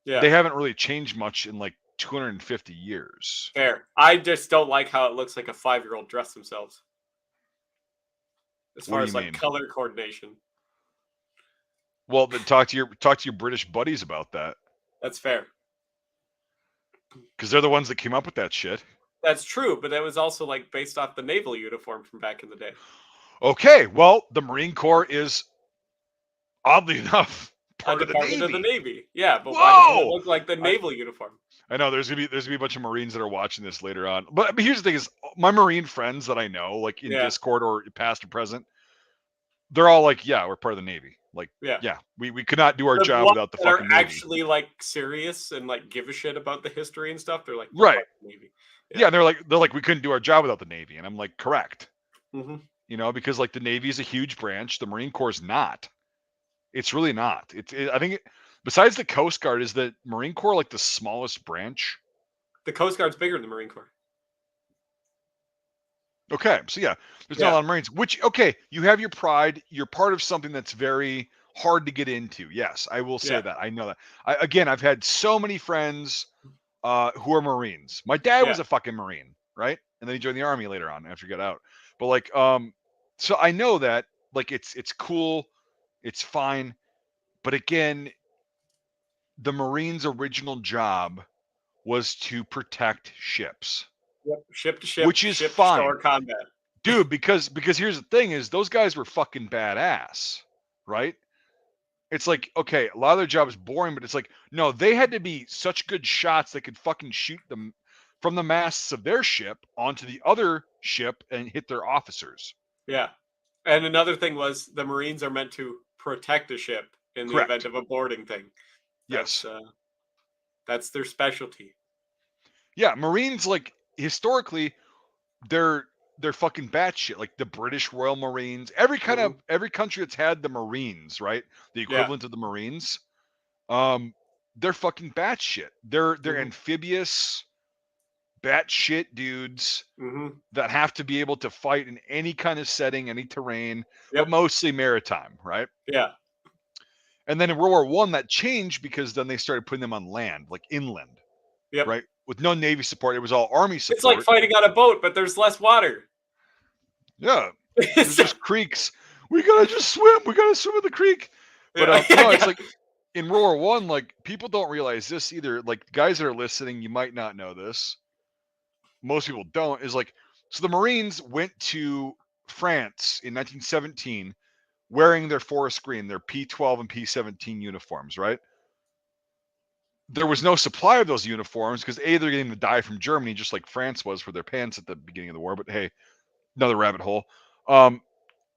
Yeah. they haven't really changed much in like 250 years. Fair. I just don't like how it looks like a 5-year-old dress themselves. As What far do as you like mean? color coordination. Well, then talk to your British buddies about that, That's fair. because they're the ones that came up with that shit. That's true, but that was also like based off the naval uniform from back in the day. Okay, well, the Marine Corps is oddly enough A part of the department of the Navy. Navy. Yeah, but why doesn't it Whoa! look like the naval uniform? I know there's gonna be a bunch of Marines that are watching this later on. But here's the thing: is my Marine friends that I know, like in Yeah. Discord or past or present, they're all like, "Yeah, we're part of the Navy." Like, Yeah. yeah, we could not do our The job ones without the that are fucking Navy. actually like serious and like give a shit about the history and stuff, they're like, we're Right? part of the Navy. Yeah, Yeah. and they're like, we couldn't do our job without the Navy, and I'm like, correct. Hmm. You know, because like the Navy is a huge branch, the Marine Corps is not. It's really not. I think besides the Coast Guard, is the Marine Corps like the smallest branch? The Coast Guard's bigger than the Marine Corps. Okay, so yeah, there's not a Yeah. lot of Marines. Which okay, you have your pride. You're part of something that's very hard to get into. Yes, I will say Yeah. that. I know that. Again, I've had so many friends who are Marines. My dad Yeah. was a fucking Marine, right? And then he joined the army later on after he got out. But like, so I know that like it's cool, it's fine. But again, the Marines' original job was to protect ships. Yep. Ship to ship, which is ship to fine, shore combat. dude. Because here's the thing: is those guys were fucking badass, right? It's like, okay, a lot of their job is boring, but it's like, no, they had to be such good shots they could fucking shoot them from the masts of their ship onto the other ship and hit their officers. Yeah. And another thing was the Marines are meant to protect a ship in the event Correct. of a boarding thing. Yes. That's their specialty. Yeah, Marines, like, historically, they're fucking batshit. Like the British Royal Marines, every country that's had the Marines, right? The Yeah. equivalent of the Marines, they're fucking batshit. They're amphibious, batshit dudes Mm-hmm. that have to be able to fight in any kind of setting, any terrain, but Yep. mostly maritime, right? Yeah. And then in World War One, that changed because then they started putting them on land, like inland, Yep. right? With no Navy support, it was all Army It's like support. fighting on a boat, but there's less water. Yeah, there's just creeks. We gotta just swim. We gotta swim in the creek. But no, it's like in World War One, like people don't realize this either. Like guys that are listening, you might not know this. Most people don't. Is like, so the Marines went to France in 1917 wearing their forest green, their P12 and P17 uniforms, right? There was no supply of those uniforms because A, they're getting the dye from Germany, just like France was for their pants at the beginning of the war. But hey, another rabbit hole. And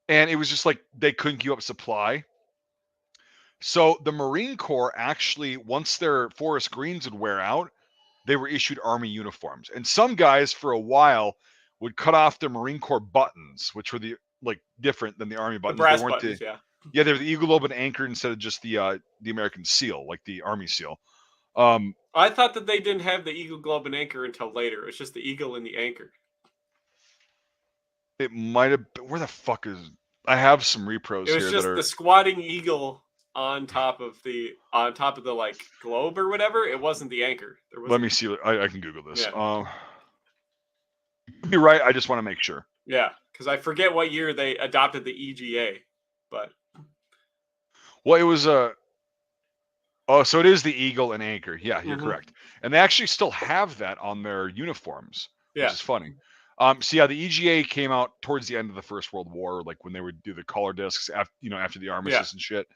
it was just like they couldn't keep up supply. So the Marine Corps actually, once their forest greens would wear out, they were issued Army uniforms. And some guys for a while would cut off their Marine Corps buttons, which were the like different than the Army The buttons. They brass weren't buttons, the yeah. they were the eagle, lobe, and anchor instead of just the American seal, like the Army seal. I thought that they didn't have the eagle, globe, and anchor until later. It's just the eagle and the anchor. It might have been, where the fuck is, I have some repros It was here that just are, the squatting eagle on top of the like globe or whatever. It wasn't the anchor. There was let me see. I can Google this. Yeah. You're right. I just want to make sure. Yeah, because I forget what year they adopted the EGA, but Well, it was a. Oh, so it is the eagle and anchor. Yeah, you're correct. And they actually still have that on their uniforms, which yeah, is funny. So yeah, the EGA came out towards the end of the First World War, like when they would do the collar discs after, after the armistice and shit.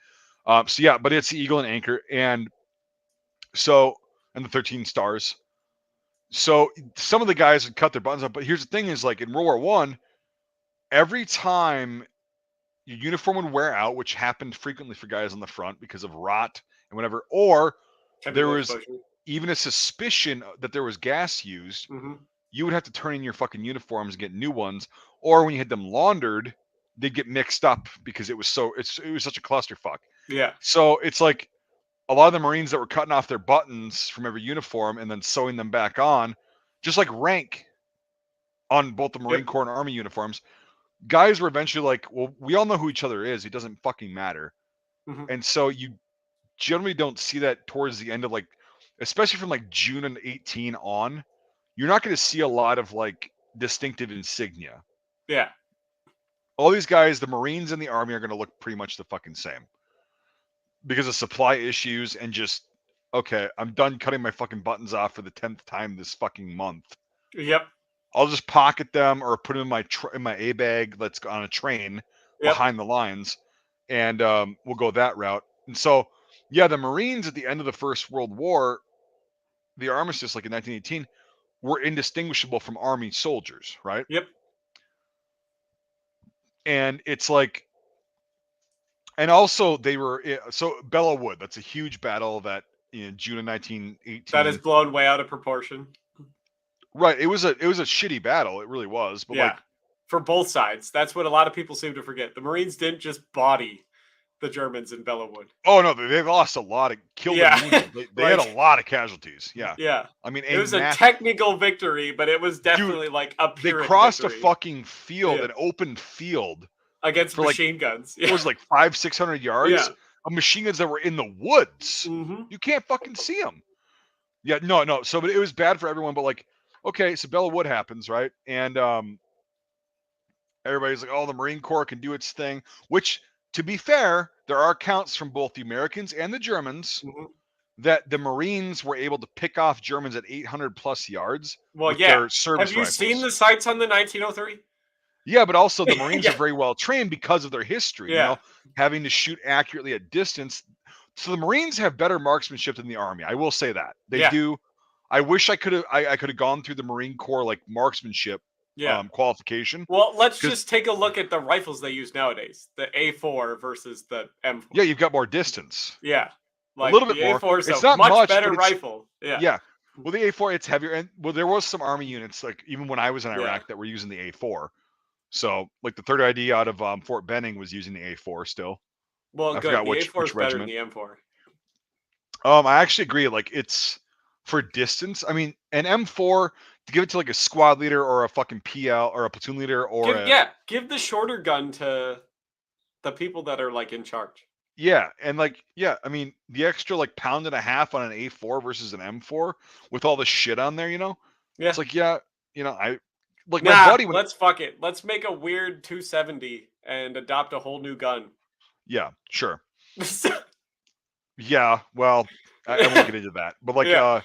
So yeah, but it's the eagle and anchor, and so and the 13 stars. So some of the guys would cut their buttons up, but here's the thing: is like in World War One, every time your uniform would wear out, which happened frequently for guys on the front because of rot and whatever, or there chemical was exposure. even a suspicion that there was gas used, you would have to turn in your fucking uniforms and get new ones, or when you had them laundered, they'd get mixed up because it was such a clusterfuck. Yeah, So it's like a lot of the Marines that were cutting off their buttons from every uniform and then sewing them back on, just like rank on both the Marine Corps and Army uniforms, guys were eventually like, well, we all know who each other is. It doesn't fucking matter. And so you generally don't see that towards the end of like, especially from like June and 18 on, you're not going to see a lot of like distinctive insignia. Yeah. All these guys, the Marines and the Army, are going to look pretty much the fucking same because of supply issues and just, okay, I'm done cutting my fucking buttons off for the 10th time this fucking month. Yep. I'll just pocket them or put them in my A bag that's on a train behind the lines, and we'll go that route. And so, yeah, the Marines at the end of the First World War, the armistice, like in 1918, were indistinguishable from Army soldiers, right? Yep. And it's like, and also they were so Belleau Wood. That's a huge battle that in June of 1918. That is blown way out of proportion. Right. It was a shitty battle. It really was. But like, for both sides, that's what a lot of people seem to forget. The Marines didn't just body the Germans in Belleau Wood. Oh no, they lost a lot of killed and wounded. They had a lot of casualties. Yeah. Yeah. I mean, it was a technical victory, but it was definitely like a pyrrhic They crossed victory. a fucking field, an open field against machine guns. It was like 500-600 yards of machine guns that were in the woods. You can't fucking see them. Yeah, no. So, but it was bad for everyone. But like, okay, so Belleau Wood happens, right? And everybody's like, oh, the Marine Corps can do its thing. Which, to be fair, there are accounts from both the Americans and the Germans that the Marines were able to pick off Germans at 800 plus yards Well, with yeah. their service Have you seen rifles. the sights on the 1903? Yeah, but also the Marines Yeah. are very well trained because of their history, you Yeah. know, having to shoot accurately at distance. So the Marines have better marksmanship than the Army. I will say that. They Yeah. do. I wish I could have gone through the Marine Corps like marksmanship Yeah. qualification. Well, let's 'Cause just take a look at the rifles they use nowadays. The A4 versus the M4. yeah, you've got more distance. Yeah. A Like little bit the more. A4 is It's a not much much, better but it's rifle. Yeah. yeah. Well, the A4 it's heavier, and well, there was some Army units like even when I was in Yeah. Iraq that were using the A4. So like the 3rd ID out of Fort Benning was using the A4 still. Well, I good. forgot The A4 is which better than regiment. the M4. I actually agree. Like it's for distance. I mean, an M4 to give it to like a squad leader or a fucking PL or a platoon leader or Give the shorter gun to the people that are like in charge. yeah, and like yeah, I mean the extra like pound and a half on an A4 versus an M4 with all the shit on there, you know, Yeah. it's like yeah, you know, I like my Nah, buddy when let's fuck it. Let's make a weird 270 and adopt a whole new gun. yeah, sure, yeah, well, I won't get into that, but like Yeah.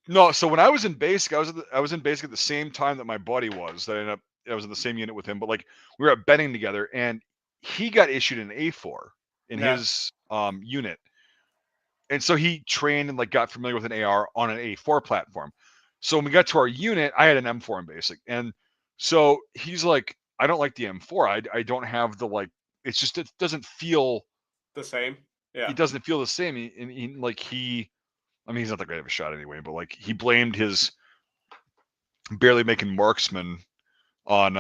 no, so when I was in basic, I was in basic at the same time that my buddy was. That I ended up I was in the same unit with him, but like we were at Benning together, and he got issued an A4 in Yeah. his unit, and so he trained and like got familiar with an AR on an A4 platform. So when we got to our unit, I had an M4 in basic, and so he's like, I don't like the M4. I don't have the like. It's just it doesn't feel. The same. Yeah. It doesn't feel the same. Like he. I mean, he's not that great of a shot anyway, but like he blamed his barely making marksman on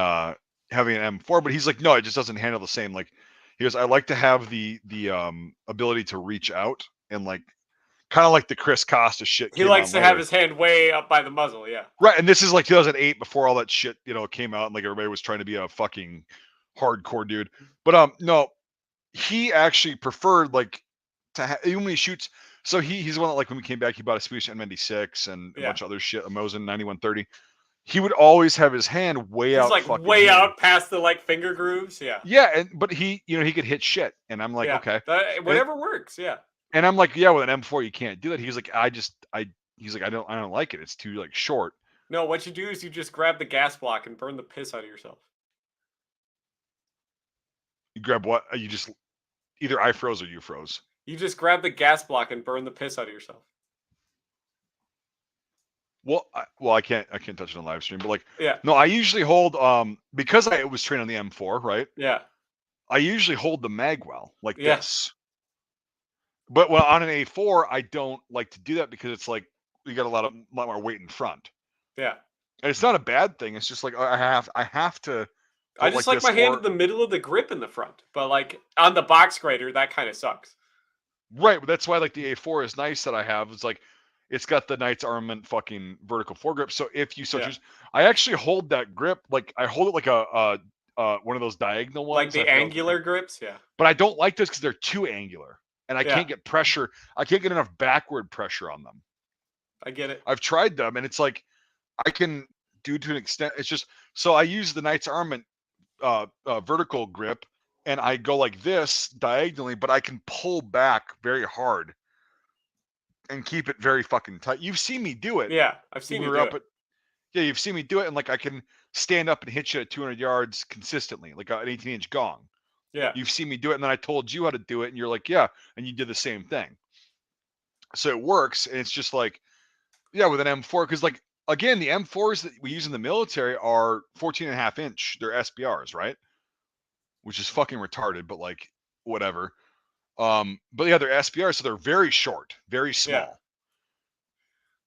having an M4, but he's like, no, it just doesn't handle the same. Like he goes, I like to have the ability to reach out and like kind of like the Chris Costa shit He came likes on to have later. his hand way up by the muzzle. Yeah. Right, and this is like 2008 before all that shit, you know, came out and like everybody was trying to be a fucking hardcore dude. But no, he actually preferred like to even when he shoots. So he's the one that like when we came back, he bought a Swedish M96 and a Yeah. bunch of other shit, a Mosin 9130. He would always have his hand way He's out like fucking way here. out past the like finger grooves. Yeah. Yeah, and but he, you know, he could hit shit, and I'm like, Yeah. okay, Whatever works. Yeah. and I'm like, yeah, with an M4 you can't do that. He's like, he's like, I don't like it. It's too like short. No, what you do is you just grab the gas block and burn the piss out of yourself. You grab what? You just either I froze or you froze. You just grab the gas block and burn the piss out of yourself. Well, I can't touch it on live stream, but like, Yeah. no, I usually hold because I was trained on the M4, right? Yeah. I usually hold the mag well like Yeah. this. But well, on an A4, I don't like to do that because it's like you got a lot more weight in front. Yeah. And it's not a bad thing. It's just like I have to I hold just like like this my hand or in the middle of the grip in the front, but like on the box grader, that kind of sucks. right. But that's why like the A4 is nice that I have. It's like it's got the Knight's Armament fucking vertical foregrip. So if you so Yeah. choose, I actually hold that grip like I hold it like a one of those diagonal Like ones. the angular grips, yeah. But I don't like those because they're too angular, and I Yeah. can't get pressure. I can't get enough backward pressure on them. I get it. I've tried them, and it's like I can do to an extent. It's just so I use the Knight's Armament vertical grip, and I go like this diagonally, but I can pull back very hard and keep it very fucking tight. You've seen me do it. Yeah, I've When seen we you were do up it. at yeah, you've seen me do it, and like I can stand up and hit you at 200 yards consistently, like an 18-inch gong. Yeah. You've seen me do it, and then I told you how to do it, and you're like, yeah, and you did the same thing. So it works, and it's just like, yeah, with an M4, because like again, the M4s that we use in the military are 14.5-inch. They're SBRs, right? Which is fucking retarded, but like whatever. But yeah, they're SBRs, so they're very short, very small,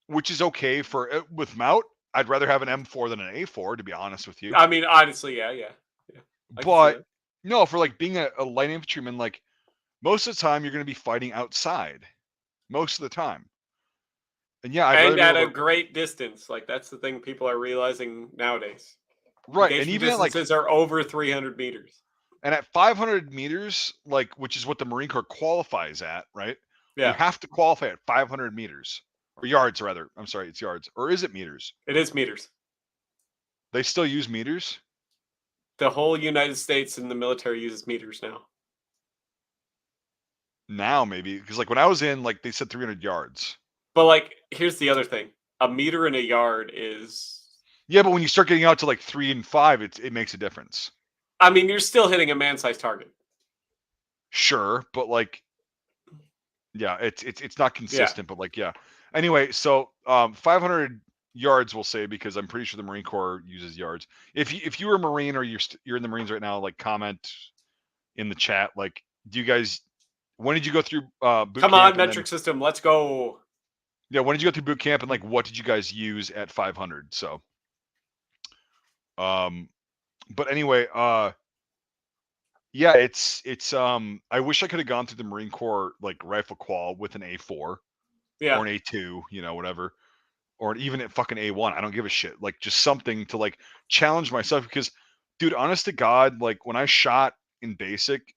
which is okay for with mount. I'd rather have an M4 than an A4, to be honest with you. I mean, honestly, yeah. I can see But that. no, for like being a light infantryman, like most of the time you're going to be fighting outside, most of the time. And yeah, I'd rather And be at able a to great distance. Like that's the thing people are realizing nowadays. right, and Engagement even at like distances are over 300 meters. and at 500 meters, like which is what the Marine Corps qualifies at, right? You Yeah, have to qualify at 500 meters or yards, rather. I'm sorry, it's yards, or is it meters? it is meters. They still use meters. The whole United States in the military uses meters now. now, maybe because like when I was in, like they said 300 yards. But like, here's the other thing: a meter in a yard is. Yeah, but when you start getting out to like 3 and 5, it makes a difference. I mean, you're still hitting a man-sized target. Sure, but like, yeah, it's not Yeah. consistent, but like, yeah. Anyway, so 500 yards, we'll say, because I'm pretty sure the Marine Corps uses yards. If you were a Marine or you're in the Marines right now, like comment in the chat, like, do you guys, when did you go through boot Come camp, on, and metric then system, let's go. yeah, when did you go through boot camp, and like what did you guys use at 500? So, but anyway, yeah, it's I wish I could have gone through the Marine Corps like rifle qual with an A4 or Yeah. an A2, whatever, or even at fucking A1. I don't give a shit. Like just something to like challenge myself because, dude, honest to God, like when I shot in basic,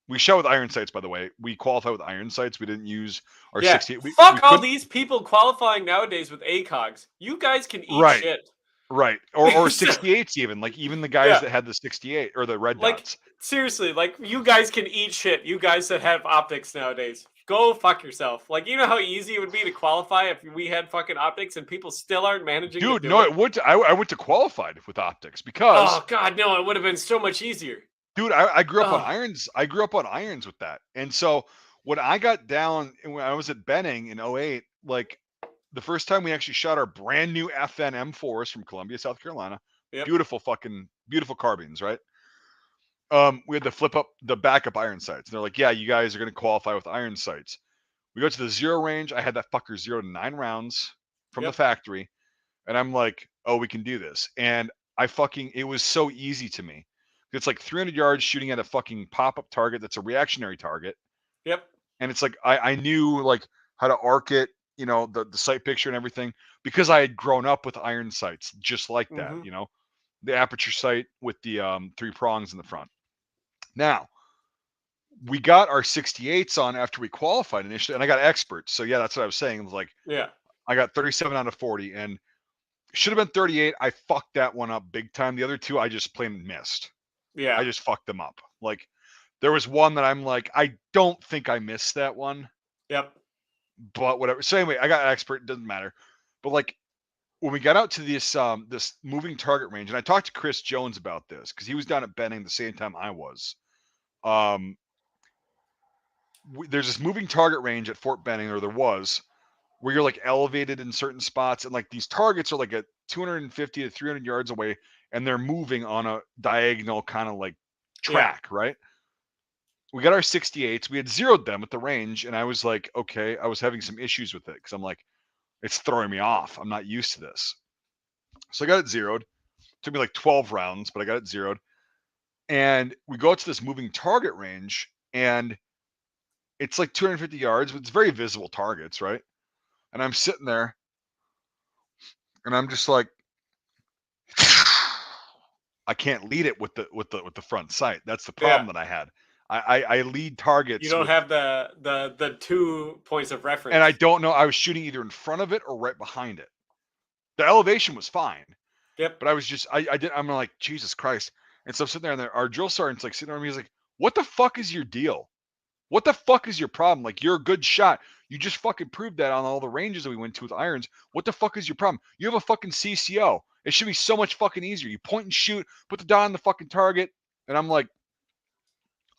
we shot with iron sights. By the way, we qualified with iron sights. We didn't use our Yeah. 68. We Fuck all couldn't. these people qualifying nowadays with ACOGs. You guys can eat Right, shit. right, or So, 68s even. Like even the guys yeah. that had the 68 or the red Like, dots. seriously, like, you guys can eat shit. You guys that have optics nowadays. Go fuck yourself. Like, you know how easy it would be to qualify if we had fucking optics and people still aren't managing to Dude, do no, it? it would. I went to qualified with optics because Oh, God, no, it would have been so much easier. dude, I grew up on Oh, irons. I grew up on irons with that. And so when I got down and when I was at Benning in '08, like the first time we actually shot our brand new FN M4s from Columbia, South Carolina, yep, beautiful carbines, right? We had to flip up the backup iron sights. And they're like, yeah, you guys are going to qualify with iron sights. We go to the zero range. I had that fucker 0 to 9 rounds from the yep, factory. And I'm like, oh, we can do this. And it was so easy to me. It's like 300 yards shooting at a fucking pop up target that's a reactionary target. yep. And it's like, I knew like how to arc it, the sight picture and everything because I had grown up with iron sights just like that, Mm-hmm. the aperture sight with the 3 prongs in the front. Now, we got our 68s on after we qualified initially, and I got experts. So, yeah, that's what I was saying. It was like, Yeah, I got 37 out of 40, and should have been 38. I fucked that one up big time. The other two, I just plain missed. yeah, I just fucked them up. Like, there was one that I'm like, I don't think I missed that one, yep, but whatever. So anyway, I got expert. Doesn't matter. But like when we got out to this moving target range, and I talked to Chris Jones about this because he was down at Benning the same time I was. Um, there's this moving target range at Fort Benning, or there was, where you're like elevated in certain spots, and like these targets are like at 250 to 300 yards away, and they're moving on a diagonal kind of like yeah, track, right? We got our 68s. We had zeroed them at the range, and I was like, okay, I was having some issues with it because I'm like, it's throwing me off. I'm not used to this. So I got it zeroed. It took me like 12 rounds, but I got it zeroed. And we go out to this moving target range, and it's like 250 yards, but it's very visible targets, right? And I'm sitting there, and I'm just like, I can't lead it with the front sight. That's the yeah. problem that I had. I lead You targets don't with, have the 2 points of and I reference. don't know. I was shooting either in front of it or right behind it. The elevation was fine, Yep, but I was just I'm like, Jesus Christ. And so I'm sitting there, and our drill sergeant's like sitting there, and he's like, "What the fuck is your deal? What the fuck is your problem? Like, you're a good shot. You just fucking proved that on all the ranges that we went to with irons. What the fuck is your problem? You have a fucking CCO. It should be so much fucking easier. You point and shoot, put the dot on the fucking target." And I'm like,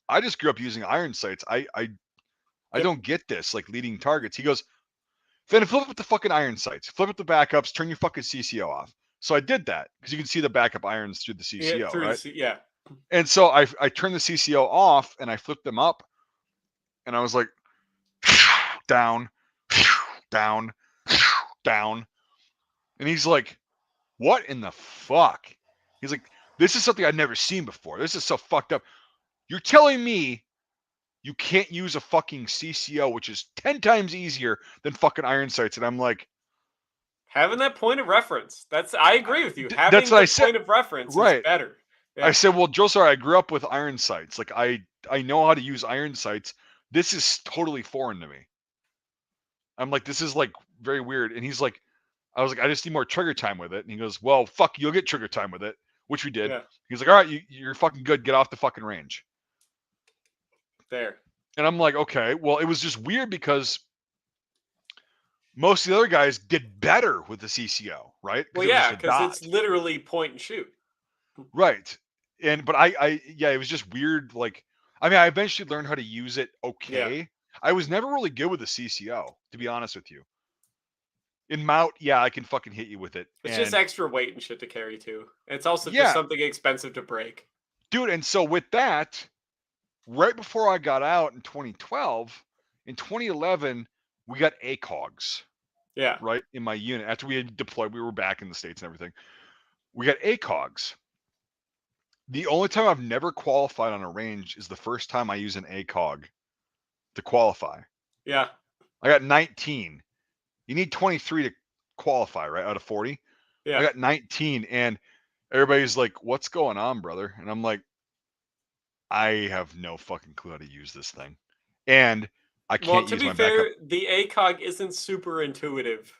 I just grew up using iron sights. I yep. don't get this, like leading targets. He goes, then flip up the fucking iron sights, flip up the backups, turn your fucking CCO off. So I did that because you can see the backup irons through the Yeah, CCO, through the right? yeah. And so I turned the CCO off and I flipped them up, and I was like, down, down, down. And he's like, what in the fuck? He's like, this is something I'd never seen before. This is so fucked up. You're telling me you can't use a fucking CCO, which is 10 times easier than fucking iron sights. And I'm like, Having that point of reference. I agree with you. that's Having what I the said. point of reference is Right. better. I Yeah. said, well, Joe, sorry, I grew up with iron sights. Like I know how to use iron sights. This is totally foreign to me. I'm like, this is like very weird. And he's like, I was like, I just need more trigger time with it. And he goes, well, fuck, you'll get trigger time with it, which we did. Yeah. He's like, all right, you're fucking good. Get off the fucking range. There. And I'm like, okay, well, it was just weird because most of the other guys did better with the CCO, right? Because Well, it was just yeah, a because dot. it's literally point and shoot. Right. But yeah, it was just weird. Like, I mean, I eventually learned how to use it Yeah. okay. I was never really good with the CCO, to be honest with you. In Mount, yeah, I can fucking hit you with it. It's just And extra weight and shit to carry too. It's also just yeah, something expensive to break. dude. And so with that, right before I got out in 2012, in 2011, we got ACOGs, Yeah. right? In my unit. After we had deployed, we were back in the States and everything. We got ACOGs. The only time I've never qualified on a range is the first time I use an ACOG to qualify. Yeah. I got 19. You need 23 to qualify, right? Out of 40. I Yeah. got 19, and everybody's like, "What's going on, brother?" And I'm like, "I have no fucking clue how to use this thing, and I Well, can't to use be my backup." fair, the ACOG isn't super intuitive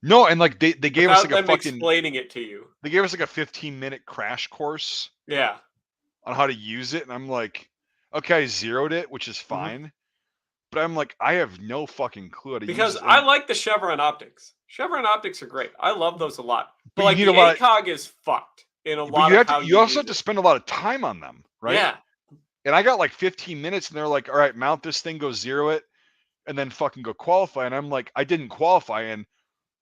No, and like they gave us without like a them fucking explaining it to you. they gave us like a 15-minute crash course Yeah. on how to use it, and I'm like, "Okay, I zeroed it, which is Mhm. fine." But I'm like, I have no fucking clue how to use Because this, I and like the Chevron optics. Chevron optics are great. I love those a lot. But but you like need a the lot of, ACOG is fucked in a but lot of how you you also have use to it. spend a lot of time on them, right? Yeah. And I got like 15 minutes, and they're like, "All right, mount this thing, go zero it, and then fucking go qualify." And I'm like, I didn't qualify, and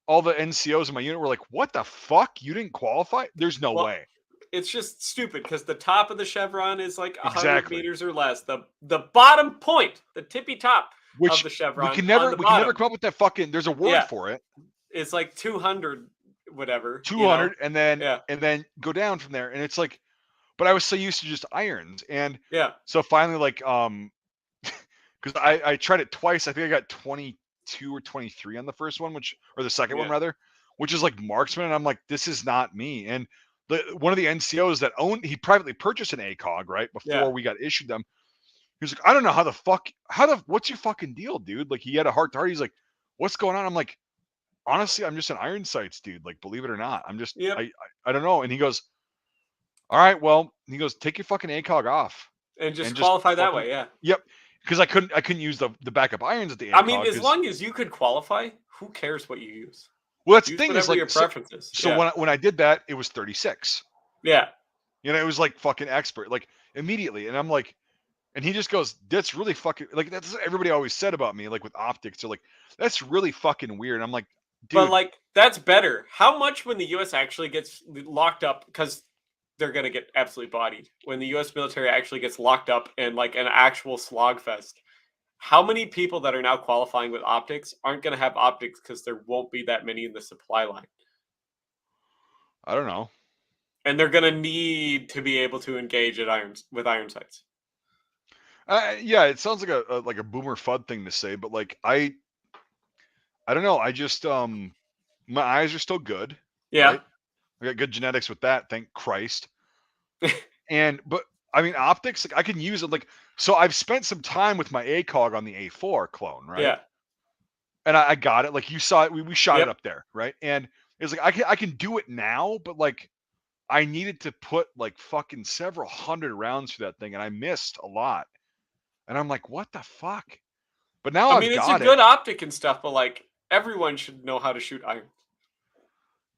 all the NCOs in my unit were like, "What the fuck? You didn't qualify? There's no Well, way." it's just stupid because the top of the chevron is like 100 Exactly. meters or less. The bottom point, the tippy top of Which the chevron on the we can never bottom, come up with that fucking. There's a word yeah, for it. it's like 200 whatever, 200, Yeah, and then go down from there, and it's like, but I was so used to just irons, and yeah, so finally, like, because I tried it twice. I think I got 22 or 23 on the first one, or the second one yeah, rather, which is like marksman. And I'm like, this is not me. And one of the NCOs that he privately purchased an ACOG right yeah. before we got issued them. He was like, I don't know what's your fucking deal, dude? Like, he had a heart to heart. He's like, what's going on? I'm like, honestly, I'm just an iron sights dude. Like, believe it or not, I'm just, Yep. I don't know. And he goes, all right, well, he goes, take your fucking ACOG off And just and just qualify that fucking, way, yeah. yep. Because I couldn't use the backup irons at the I mean, ACOG as because, long as you could qualify, who cares what you use? well, that's the Use thing is whatever like, your preference is. so Yeah, when I did that, it was 36. yeah. You know, it was like fucking expert, like immediately. And I'm like, and he just goes, that's really fucking, like, that's what everybody always said about me, like with optics. They're like, that's really fucking weird. I'm like, But dude, like that's better. How much when the US actually gets locked up because they're gonna get absolutely bodied when the US military actually gets locked up in like an actual slog fest. How many people that are now qualifying with optics aren't gonna have optics because there won't be that many in the supply line? I don't know. And they're gonna need to be able to engage at irons with iron sights. Yeah, it sounds like a boomer fud thing to say, but like, I don't know. I just, my eyes are still good, Yeah. right? I got good genetics with that, thank Christ. But I mean, optics, like, I can use it. Like, so I've spent some time with my ACOG on the A4 clone, right? Yeah. And I got it. Like, you saw it, we shot it Yep. up there, right? And it's like I can do it now, but like I needed to put like fucking several hundred rounds through that thing, and I missed a lot. And I'm like, what the fuck? But now I I've mean it's a got it. good optic and stuff, but like everyone should know how to shoot iron.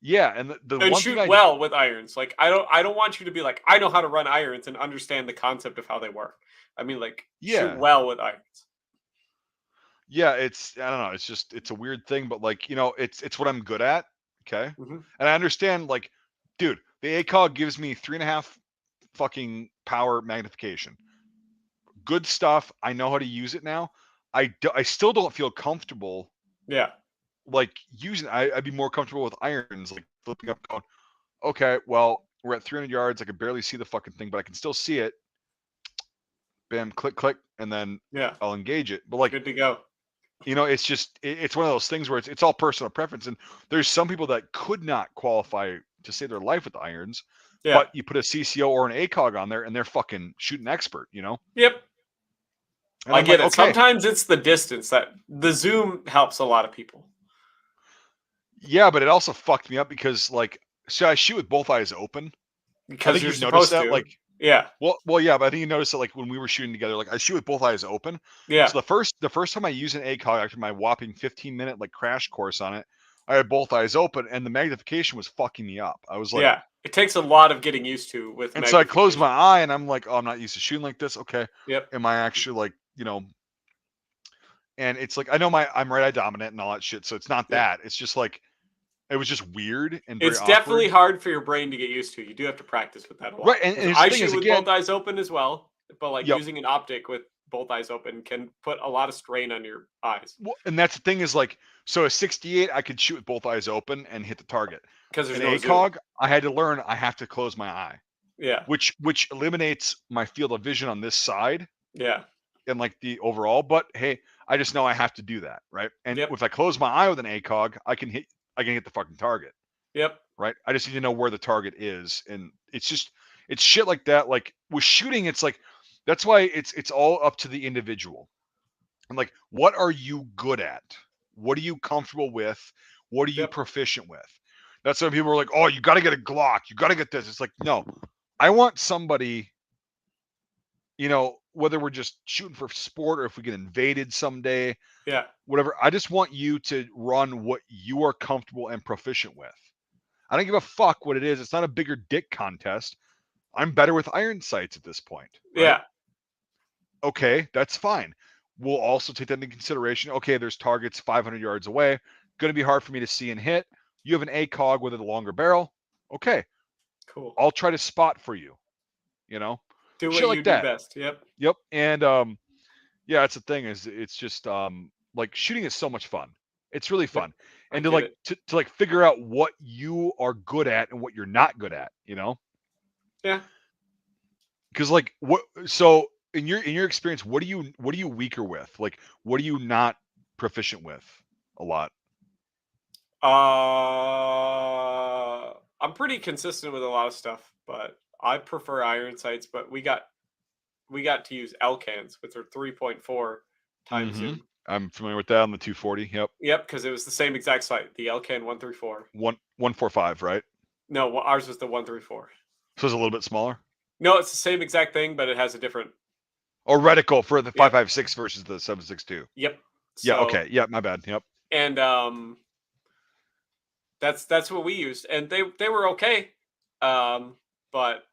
Yeah, and the And one thing shoot well with irons. Like I don't want you to be like I know how to run irons and understand the concept of how they work. I mean like shoot yeah, well with irons. yeah, I don't know, it's a weird thing, but like, it's what I'm good at. Okay. Mhm. And I understand, like, dude, the ACOG gives me 3.5 fucking power magnification. Good stuff. I know how to use it now. I still don't feel comfortable Yeah. like using I'd be more comfortable with irons, like flipping up going, okay, well, we're at 300 yards. I can barely see the fucking thing, but I can still see it. Bam, click, click, and then Yeah. I'll engage it. But like, Good to go. it's just it's one of those things where it's all personal preference. And there's some people that could not qualify to save their life with irons, Yeah. but you put a CCO or an ACOG on there and they're fucking shooting expert, Yep. And I I'm like, get it. okay, Sometimes it's the distance that the zoom helps a lot of people. yeah, but it also fucked me up because, like, so I shoot with both eyes open. I Because think you're you've noticed supposed that, like, to. Yeah. Well, yeah, but I think you noticed that like when we were shooting together, like I shoot with both eyes open. Yeah. So the first time I use an ACOG after my whopping 15-minute like crash course on it, I had both eyes open and the magnification was fucking me up. I was like, Yeah. It takes a lot of getting used to with and so I closed my magnification. eye and I'm like, oh, I'm not used to shooting like this. Okay, Yep. am I actually like And it's like I know I'm right eye dominant and all that shit, so it's not Yep. that. It's just like it was just weird and very It's definitely awkward. hard for your brain to get used to. You do have to practice with that a Right, lot. and Because here's the I thing is shoot with both again, eyes open as well, but like yep. using an optic with both eyes open can put a lot of strain on your eyes Well, and that's the thing is like so a 68 I could shoot with both eyes open and hit the target. because there's An no zoom. ACOG I had to learn I have to close my eye, Yeah. which eliminates my field of vision on this side Yeah. and like the overall. But hey, I just know I have to do that, right? And Yep. if I close my eye with an ACOG, I can hit the fucking target. Yep. Right? I just need to know where the target is, and it's shit like that. Like with shooting, it's like that's why it's all up to the individual. And like, what are you good at? What are you comfortable with? What are you Yep. proficient with? That's why people are like, oh, you got to get a Glock, you got to get this. It's like, no, I want somebody, whether we're just shooting for sport or if we get invaded someday, Yeah. whatever. I just want you to run what you are comfortable and proficient with. I don't give a fuck what it is. It's not a bigger dick contest. I'm better with iron sights at this point, right? Yeah. Okay, that's fine. We'll also take that into consideration. Okay, there's targets 500 yards away. Going to be hard for me to see and hit. You have an ACOG with a longer barrel. Okay, Cool. I'll try to spot for you. You know, Do shit what you like do that. best. Yep. Yep. And yeah, that's the thing is it's just like shooting is so much fun. It's really Yep. fun. I And to get like it. to like figure out what you are good at and what you're not good at. Yeah. Because like what so in your experience, what are you weaker with? Like what are you not proficient with a lot? I'm pretty consistent with a lot of stuff, but I prefer iron sights. But we got to use Elcans, which are 3.4 times Mm-hmm. zoom. I'm familiar with that on the 240. Yep. Yep, because it was the same exact sight, the Elcan 134. 145, right? No, ours was the 134. So it's a little bit smaller. No, it's the same exact thing, but it has a different. Or reticle for the Yep. 556 versus the 762. Yep. Yeah, So okay. Yeah, my bad. Yep. and that's what we used, and they were okay, but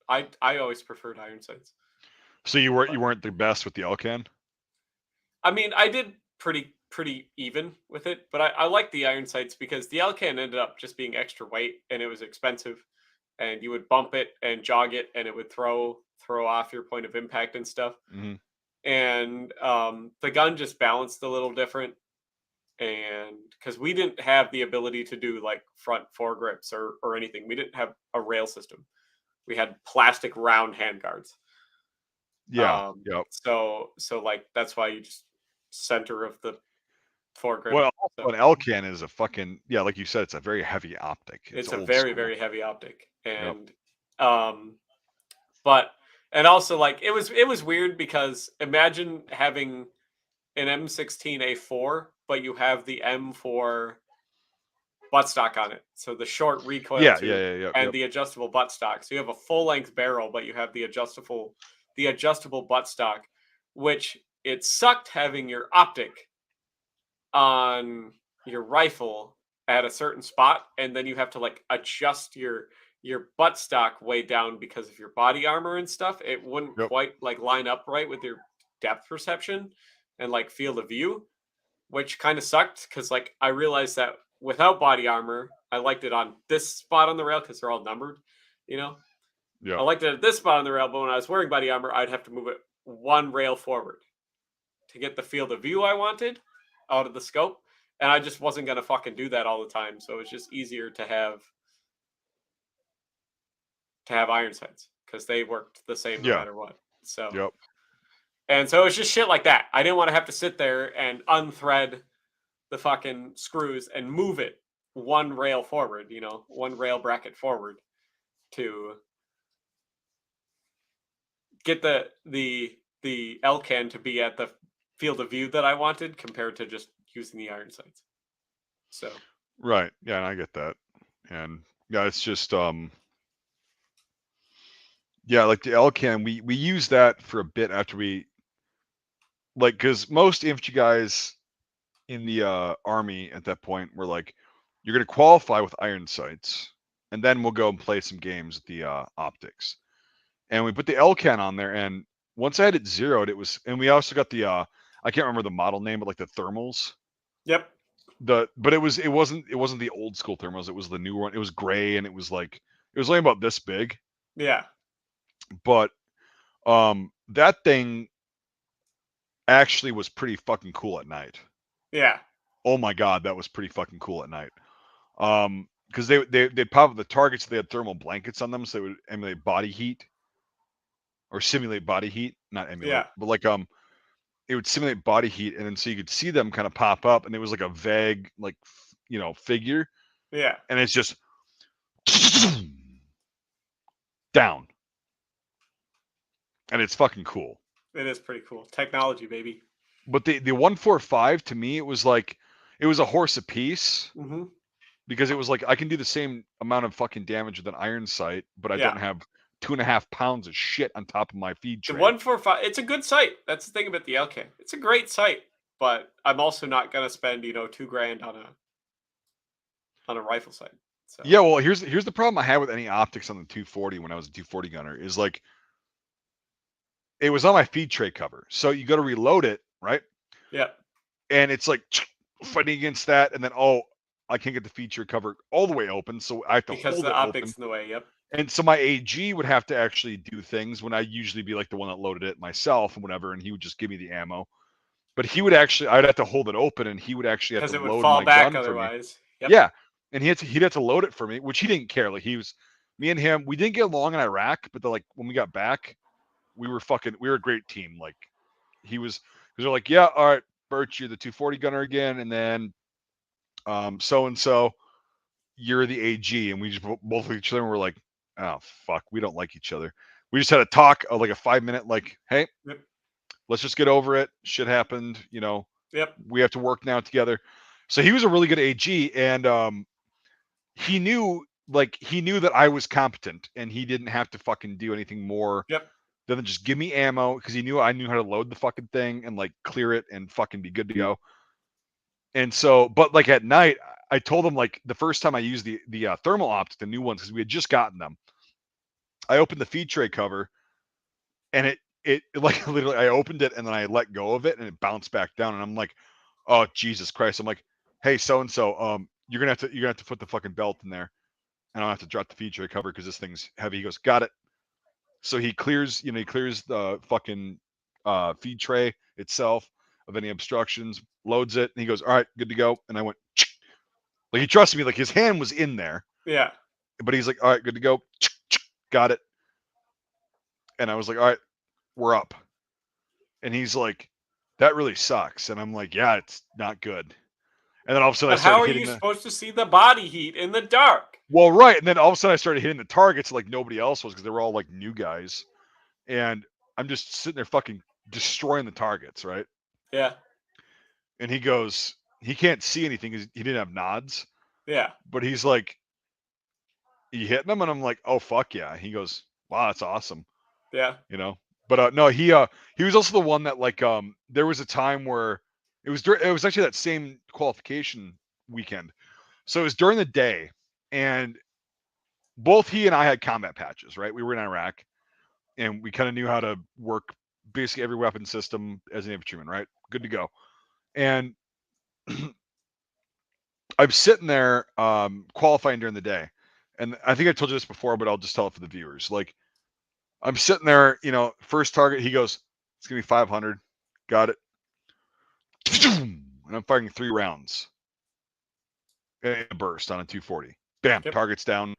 I always preferred iron sights. So you weren't But you weren't the best with the Elcan? I mean, I did pretty even with it, but I like the iron sights because the Elcan ended up just being extra weight and it was expensive, and you would bump it and jog it, and it would throw off your point of impact and stuff. Mm-hmm. And the gun just balanced a little different, and because we didn't have the ability to do like front foregrips or anything, we didn't have a rail system. We had plastic round handguards. Yeah. Yep. So like that's why you just center of the foregrip. Well, So also an Elcan is a fucking yeah, like you said, it's a very heavy optic. It's it's a old very school. very heavy optic, Yep. and um, but and also like it was weird because imagine having an M16A4, but you have the M4 buttstock on it. So the short recoil Yeah, yeah, tube yeah, yep, and yep. the adjustable buttstock. So you have a full length barrel, but you have the adjustable buttstock, which it sucked having your optic on your rifle at a certain spot, and then you have to like adjust your buttstock way down because of your body armor and stuff. It wouldn't Yep. quite like line up right with your depth perception and like field of view, which kind of sucked because like I realized that without body armor, I liked it on this spot on the rail because they're all numbered, you know. I Yep. liked it at this spot on the rail, but when I was wearing body armor, I'd have to move it one rail forward to get the field of view I wanted out of the scope. And I just wasn't gonna fucking do that all the time. So it's just easier to have iron sights because they worked the same no Yeah. matter what. So Yep. and so it's just shit like that. I didn't want to have to sit there and unthread the fucking screws and move it one rail forward, one rail bracket forward to get the Elcan to be at the field of view that I wanted compared to just using the iron sights. So Right. Yeah, and I get that. And yeah, it's just Yeah, like the L-cam, we used that for a bit after we like because most infantry guys in the army at that point were like, you're gonna qualify with iron sights, and then we'll go and play some games with the optics. And we put the L-can on there, and once I had it zeroed, it was, and we also got the I can't remember the model name, but like the thermals. Yep. But it wasn't the old school thermals. It was the new one. It was gray, and it was like it was only about this big. Yeah. But that thing actually was pretty fucking cool at night. Yeah. Oh my god, that was pretty fucking cool at night. Because they'd pop up the targets. They had thermal blankets on them, so they would emulate body heat or simulate body heat, not emulate, Yeah. but like it would simulate body heat, and then so you could see them kind of pop up, and it was like a vague like figure, Yeah. and it's just down, and it's fucking cool. It is pretty cool. Technology, baby. But the 145 to me, it was like it was a horse apiece Mm-hmm. because it was like I can do the same amount of fucking damage with an iron sight, but I Yeah. don't have 2.5 pounds of shit on top of my feed The tray. 145, it's a good site. That's the thing about the LK. It's a great site, but I'm also not gonna spend $2,000 on a rifle sight. So Yeah, well, here's the problem I had with any optics on the 240 when I was a 240 gunner is like it was on my feed tray cover, so you got to reload it, right? yeah, And it's like fighting against that, and then I can't get the feed tray cover all the way open, so I have to because hold the it open. optics in the way. Yep. And so my AG would have to actually do things when I usually be like the one that loaded it myself and whatever, and he would just give me the ammo. But I'd have to hold it open, and he would actually have Because to it would load fall my back gun for me. otherwise. Yep. Yeah, and he'd have to load it for me, which he didn't care. Like me and him, we didn't get along in Iraq, but like when we got back, we were a great team. Like because they're like, yeah, all right, Birch, you're the 240 gunner again, and then so and so, you're the AG, and we just both looked at each other and we're like, oh fuck, we don't like each other. We just had a talk of like a 5-minute, like, hey, Yep. let's just get over it. Shit happened, Yep. we have to work now together. So he was a really good AG, and he knew that I was competent, and he didn't have to fucking do anything more Yep. than just give me ammo because he knew I knew how to load the fucking thing and like clear it and fucking be good to go. And so, but like at night, I told him like the first time I used the thermal optic, the new ones, because we had just gotten them. I opened the feed tray cover, and it like literally I opened it and then I let go of it and it bounced back down, and I'm like, oh Jesus Christ! I'm like, hey, so and so, you're gonna have to put the fucking belt in there, and I'll have to drop the feed tray cover because this thing's heavy. He goes, got it. So he clears the fucking feed tray itself of any obstructions, loads it, and he goes, all right, good to go. And I went, like he trusted me, like his hand was in there, Yeah. but he's like, all right, good to go, got it. And I was like, all right, we're up. And he's like, that really sucks. And I'm like, yeah, it's not good. And then all of a sudden I But how started are hitting you the supposed to see the body heat in the dark? well, right. And then all of a sudden I started hitting the targets like nobody else was because they were all like new guys. And I'm just sitting there fucking destroying the targets, right? Yeah. And he goes, he can't see anything because he didn't have nods. Yeah. But he's like, you hitting them? And I'm like, oh fuck yeah. He goes, wow, that's awesome. Yeah. But no, he was also the one that like there was a time where it was actually that same qualification weekend. So it was during the day, and both he and I had combat patches, right? We were in Iraq, and we kind of knew how to work basically every weapon system as an infantryman, right? Good to go. And I'm sitting there qualifying during the day. And I think I told you this before, but I'll just tell it for the viewers. Like I'm sitting there, first target, he goes, it's gonna be 500. Got it. And I'm firing 3 rounds in a burst on a 240. Bam, Yep. target's down.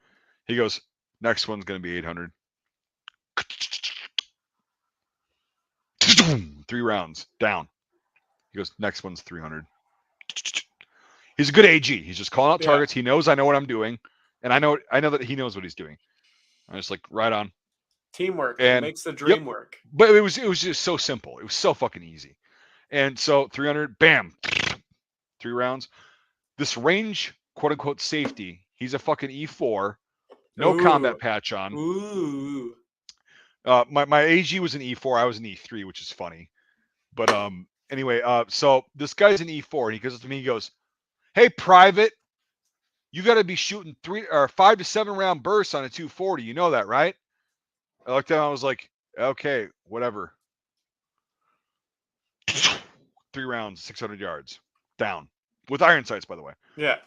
He goes, next one's gonna be 800. 3 rounds down. He goes, next one's 300. He's a good AG. He's just calling out targets. He knows I know what I'm doing, and I know that he knows what he's doing. I'm just like, right on. Teamwork. It And makes the dream work. But it was just so simple. It was so fucking easy. And so 300, bam, 3 rounds. This range, quote unquote, safety. He's a fucking E4, no combat patch on. Ooh. My AG was an E4. I was an E3, which is funny. But anyway, so this guy's an E4, and he goes up to me. He goes, "Hey, private, you got to be shooting 5 to 7 round bursts on a 240. You know that, right?" I looked at him. I was like, "Okay, whatever." 3 rounds, 600 yards, down with iron sights, by the way. Yeah.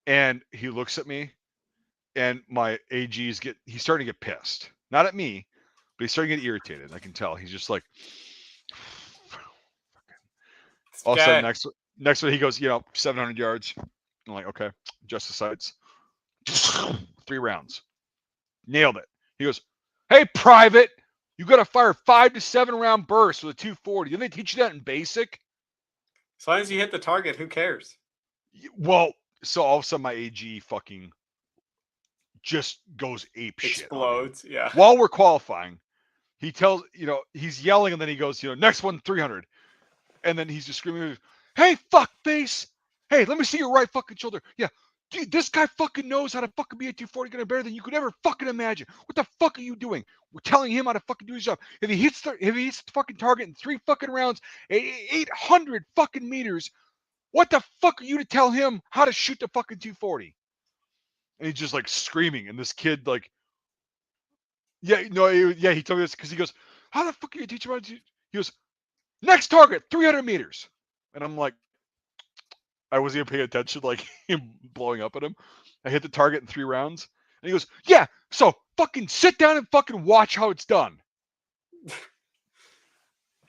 And he looks at me, and my AG's he's starting to get pissed. Not at me, but he's starting to get irritated. I can tell. He's just like, all of a sudden, next one, he goes, 700 yards. I'm like, okay, adjust the sights. 3 rounds. Nailed it. He goes, "Hey, private, you got to fire 5 to 7 round bursts with a 240. Didn't they teach you that in basic?" As long as you hit the target, who cares? Well, so all of a sudden my AG fucking just goes ape shit. Explodes, yeah. While we're qualifying, he tells, he's yelling, and then he goes, next one, 300. And then he's just screaming, "Hey, fuck face. Hey, let me see your right fucking shoulder. Yeah, dude, this guy fucking knows how to fucking be a 240 gunner better than you could ever fucking imagine. What the fuck are you doing? We're telling him how to fucking do his job. If he hits the fucking target in 3 fucking rounds, 800 fucking meters, what the fuck are you to tell him how to shoot the fucking 240? And he's just like screaming, and this kid like, he told me this because he goes, "How the fuck are you teaching him how to?" He goes, "Next target, 300 meters." And I'm like, I wasn't even paying attention, like him blowing up at him. I hit the target in 3 rounds. And he goes, "Yeah, so fucking sit down and fucking watch how it's done."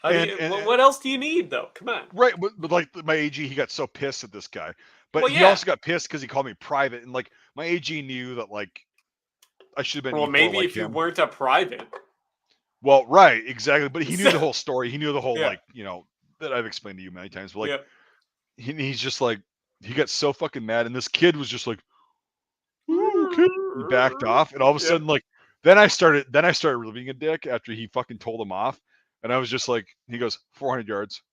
What else do you need, though? Come on. Right, but like my AG, he got so pissed at this guy. But Well, he also got pissed because he called me private. And like my AG knew that like I should have been Well, E4 maybe like if you him. weren't a private. Well, right, exactly. But he knew the whole story. He knew the whole Yeah. like, that I've explained to you many times. But like Yeah. he's just like, he got so fucking mad, and this kid was just like, "Okay." He backed off, and all of a sudden, like, then I started really being a dick after he fucking told him off, and I was just like, he goes, 400 yards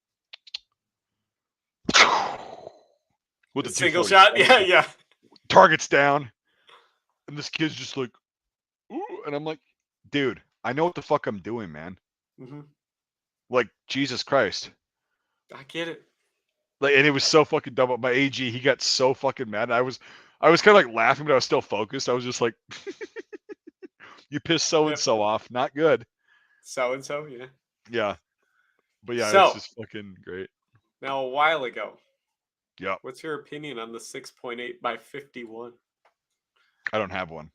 with A the single 240. shot. Yeah. Targets down, and this kid's just like, "Ooh," and I'm like, dude, I know what the fuck I'm doing, man. Mm-hmm. Like, Jesus Christ. I get it. Like, and it was so fucking dumb. My AG, he got so fucking mad. I was kind of like laughing, but I was still focused. I was just like, "You pissed so and so off. Not good." So and so, yeah. Yeah, but yeah, So, it's just fucking great. Now, a while ago, Yeah, what's your opinion on the 6.8 by 51? I don't have one.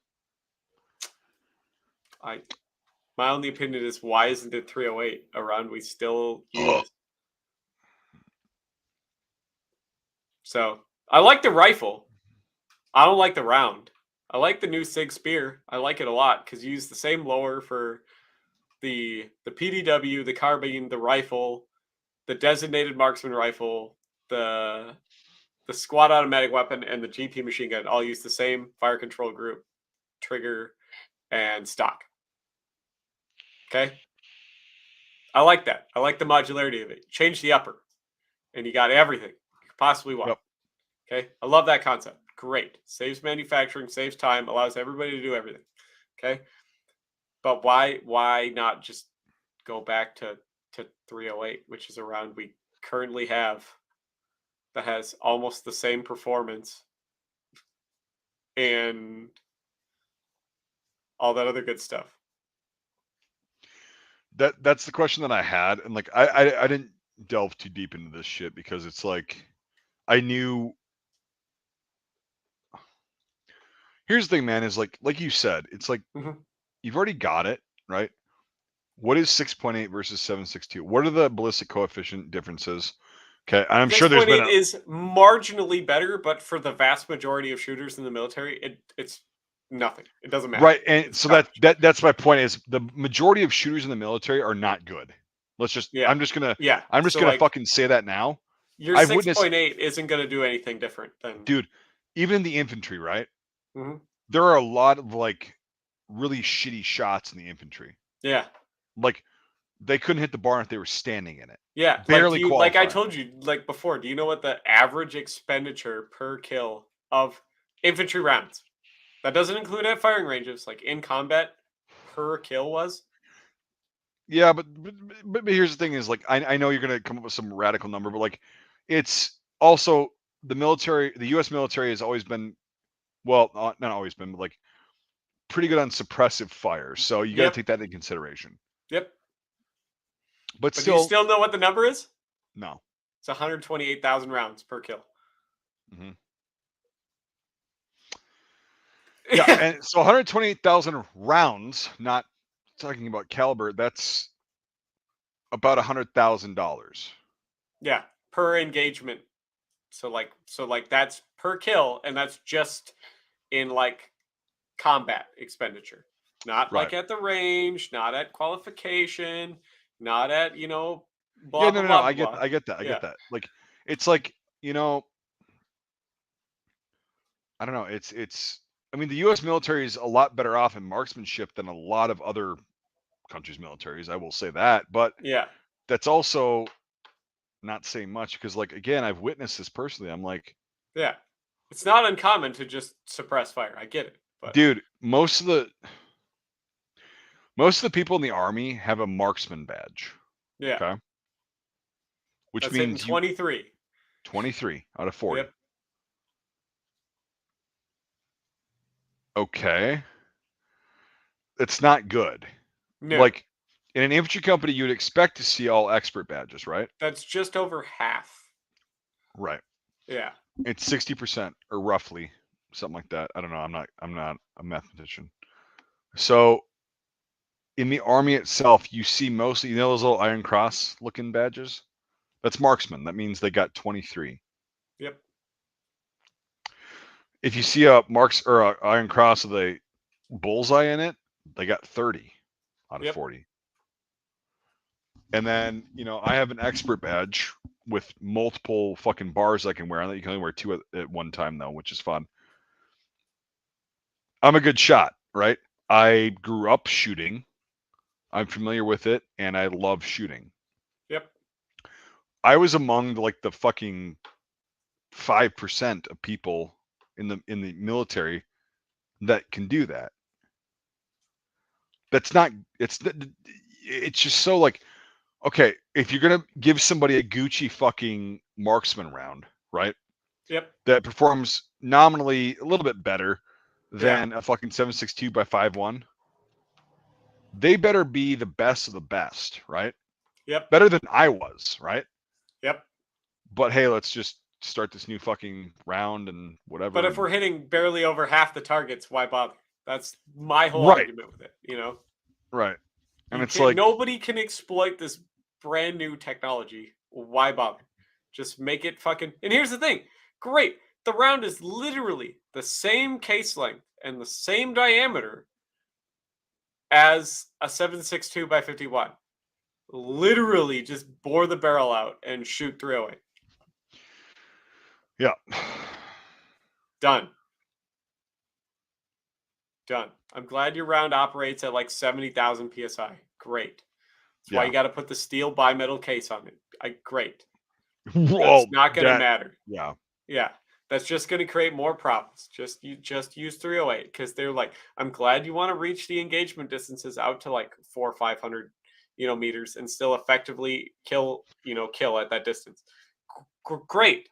My only opinion is, why isn't it 308 a round we still use? So I like the rifle. I don't like the round. I like the new Sig Spear. I like it a lot because you use the same lower for the PDW, the carbine, the rifle, the designated marksman rifle, the squad automatic weapon, and the GP machine gun. All use the same fire control group, trigger, and stock. Okay. I like that. I like the modularity of it. Change the upper, and you got everything you could possibly want. Yep. Okay. I love that concept. Great. Saves manufacturing, saves time, allows everybody to do everything. Okay. But why not just go back to 308, which is a round we currently have that has almost the same performance and all that other good stuff? That's the question that I had, and like I didn't delve too deep into this shit because it's like I knew. Here's the thing, man, is like you said, it's like you've already got it, right? What is 6.8 versus 7.62? What are the ballistic coefficient differences? Okay, I'm sure there's been 6.8 is marginally better, but for the vast majority of shooters in the military, it's nothing. It doesn't matter. Right, and so that's my point, is the majority of shooters in the military are not good. Let's just I'm just gonna fucking say that now. Your 6.8 isn't gonna do anything different than, dude, even in the infantry, right? Mm-hmm. There are a lot of like really shitty shots in the infantry. Yeah. Like they couldn't hit the barn if they were standing in it. Yeah. Barely like I told you like before, do you know what the average expenditure per kill of infantry rounds? That doesn't include at firing ranges, like in combat, per kill was? Yeah, but here's the thing: is like I know you're gonna come up with some radical number, but like it's also the military. The U.S. military has always been, well, not always been, but like pretty good on suppressive fire. So you got to Yep. take that into consideration. Yep. But But do you still, still know what the number is? no. It's 128,000 rounds per kill. Hmm. Yeah, and so 128,000 rounds. Not talking about caliber. That's about $100,000. Yeah, per engagement. So like that's per kill, and that's just in like combat expenditure. Not Right. like at the range, not at qualification, not at, Yeah, blah no, blah no, no. blah I blah get, blah. I get that. I Yeah. get that. Like, it's like, I don't know. It's. I mean, the U.S. military is a lot better off in marksmanship than a lot of other countries' militaries. I will say that, but Yeah. that's also not saying much because, like, again, I've witnessed this personally. I'm like, Yeah. It's not uncommon to just suppress fire. I get it. But dude, most of the people in the army have a marksman badge. yeah. Okay, which That's hitting means you 23. 23 out of 40. Yep. Okay, it's not good. No. Like in an infantry company, you'd expect to see all expert badges, right? That's just over half. Right. Yeah. It's 60% or roughly something like that. I don't know. I'm not a mathematician. So in the army itself, you see mostly, those little Iron Cross looking badges? That's marksman. That means they got 23. Yep. If you see a marks or a Iron Cross with a bullseye in it, they got 30 out of Yep. 40. And then, I have an expert badge with multiple fucking bars I can wear on it. You can only wear two at one time though, which is fun. I'm a good shot, right? I grew up shooting. I'm familiar with it and I love shooting. Yep. I was among the fucking 5% of people in the military that can do that. That's not it's just so like, okay, if you're going to give somebody a Gucci fucking marksman round, right? Yep. That performs nominally a little bit better Yeah. than a fucking 7.62 by 5.1, they better be the best of the best, right? Yep. Better than I was, right? Yep. But hey, let's just start this new fucking round and But whatever. if we're hitting barely over half the targets, why bother? That's my whole Right, argument with it. right. And You it's can't like, nobody can exploit this brand new technology. Why bother? Just make it fucking. And here's the thing. Great. The round is literally the same case length and the same diameter as a 7.62 by 51. Literally just bore the barrel out and shoot 308. yeah. Done. Done. I'm glad your round operates at like 70,000 psi. Great. That's why Yeah. you got to put the steel bimetal case on it. Great. Well, That's not going to that, matter. yeah. Yeah. That's just going to create more problems. Just use 308 because they're like, I'm glad you want to reach the engagement distances out to like 400 or 500 meters and still effectively kill at that distance. Great.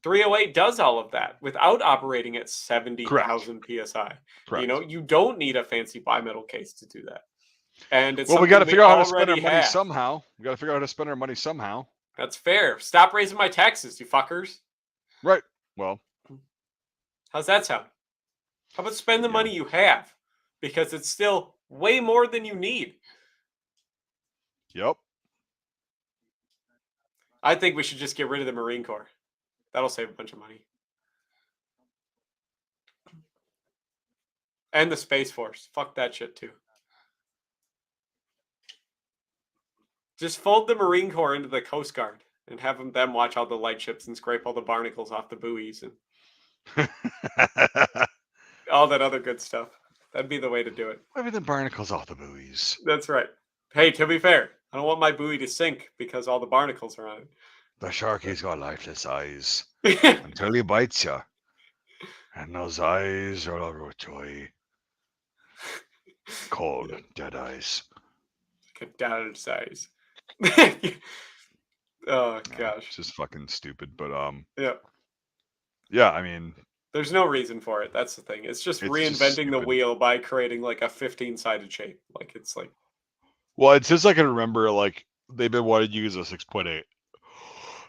308 does all of that without operating at Correct. 70,000 psi. Correct. You don't need a fancy bimetal case to do that. And it's Well, we got something to we figure out how to spend our already money have. somehow. We got to figure out how to spend our money somehow. That's fair. Stop raising my taxes, you fuckers. Right. Well, How's that sound? How about spend the yeah. money you have? Because it's still way more than you need. Yep. I think we should just get rid of the Marine Corps. That'll save a bunch of money. And the Space Force. Fuck that shit too. Just fold the Marine Corps into the Coast Guard and have them watch all the light ships and scrape all the barnacles off the buoys and all that other good stuff. That'd be the way to do it. Maybe the barnacles off the buoys. That's right. Hey, to be fair, I don't want my buoy to sink because all the barnacles are on The shark, he's got lifeless eyes it. until he bites you. And those eyes are all joy. Cold, Yeah. dead eyes. Like a dad size. Oh Yeah, gosh. it's just fucking stupid. But Yeah. yeah, I mean, There's no reason for it. That's the thing. It's just it's just reinventing the stupid. wheel by creating like a 15-sided shape. Like it's like Well, it's just I can remember like they've been wanting to use a 6.8.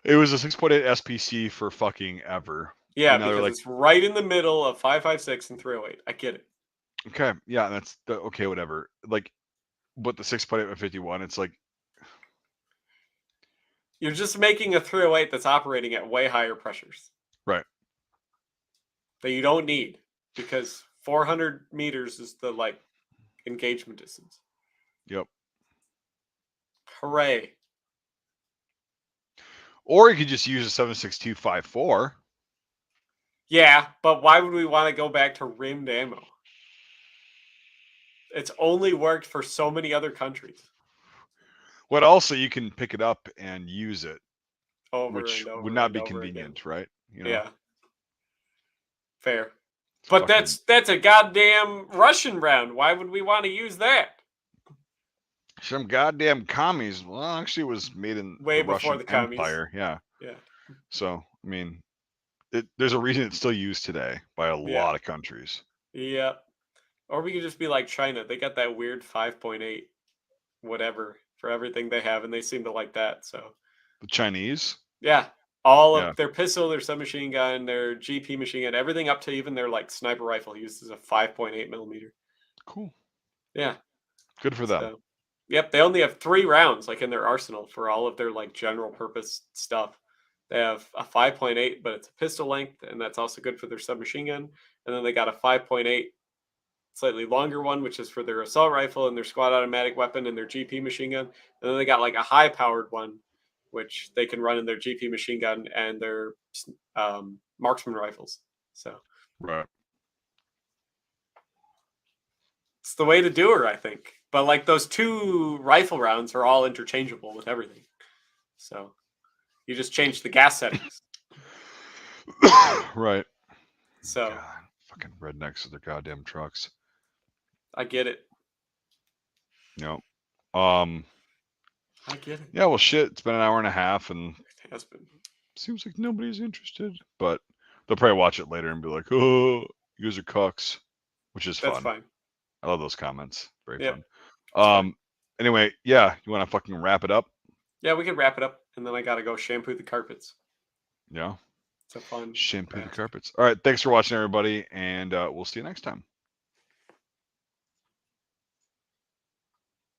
It was a 6.8 SPC for fucking ever. yeah, And now they're because like, it's right in the middle of 556 and 308. I get it. okay, yeah, that's okay, whatever. Like, but the 6.8 and 51, it's like, You're just making a 308 that's operating at way higher pressures right. that you don't need because 400 meters is the like engagement distance. Yep. Hooray. Or you could just use a 7.6254. Yeah, but why would we want to go back to rimmed ammo? It's only worked for so many other countries But also you can pick it up and use it, over which and would over not and be over again. convenient, right? You know, Yeah, fair. it's But fucking that's a goddamn Russian round. Why would we want to use that? some goddamn commies. Well, actually, it was made in Way the before Russian the commies. Empire. Yeah. Yeah, So, I mean, there's a reason it's still used today by a yeah, lot of countries. yeah. Or we could just be like China. They got that weird 5.8 whatever for everything they have, and they seem to like that. So The Chinese? yeah, all Yeah. of their pistol, their submachine gun, their GP machine gun, everything up to even their like sniper rifle uses a 5.8 millimeter. Cool. Yeah. Good for them. So yep, they only have 3 rounds like in their arsenal for all of their like general purpose stuff. They have a 5.8, but it's a pistol length, and that's also good for their submachine gun. And then they got a 5.8 slightly longer one, which is for their assault rifle and their squad automatic weapon and their GP machine gun. And then they got like a high powered one, which they can run in their GP machine gun and their marksman rifles. So Right. it's the way to do her, I think. But like those 2 rifle rounds are all interchangeable with everything. So you just change the gas settings. Right. So God, fucking rednecks with their goddamn trucks. I get it. You know. I get it. Yeah, well shit, it's been an hour and a half and It has been. seems like nobody's interested. But they'll probably watch it later and be like, oh, you guys are cucks. Which is That's fun. fine. I love those comments. Very Yeah, fun. it's fine. Anyway, yeah, you wanna fucking wrap it up? Yeah, we could wrap it up, and then I gotta go shampoo the carpets. Yeah. It's a fun Shampoo the task. carpets. All right, thanks for watching everybody, and we'll see you next time.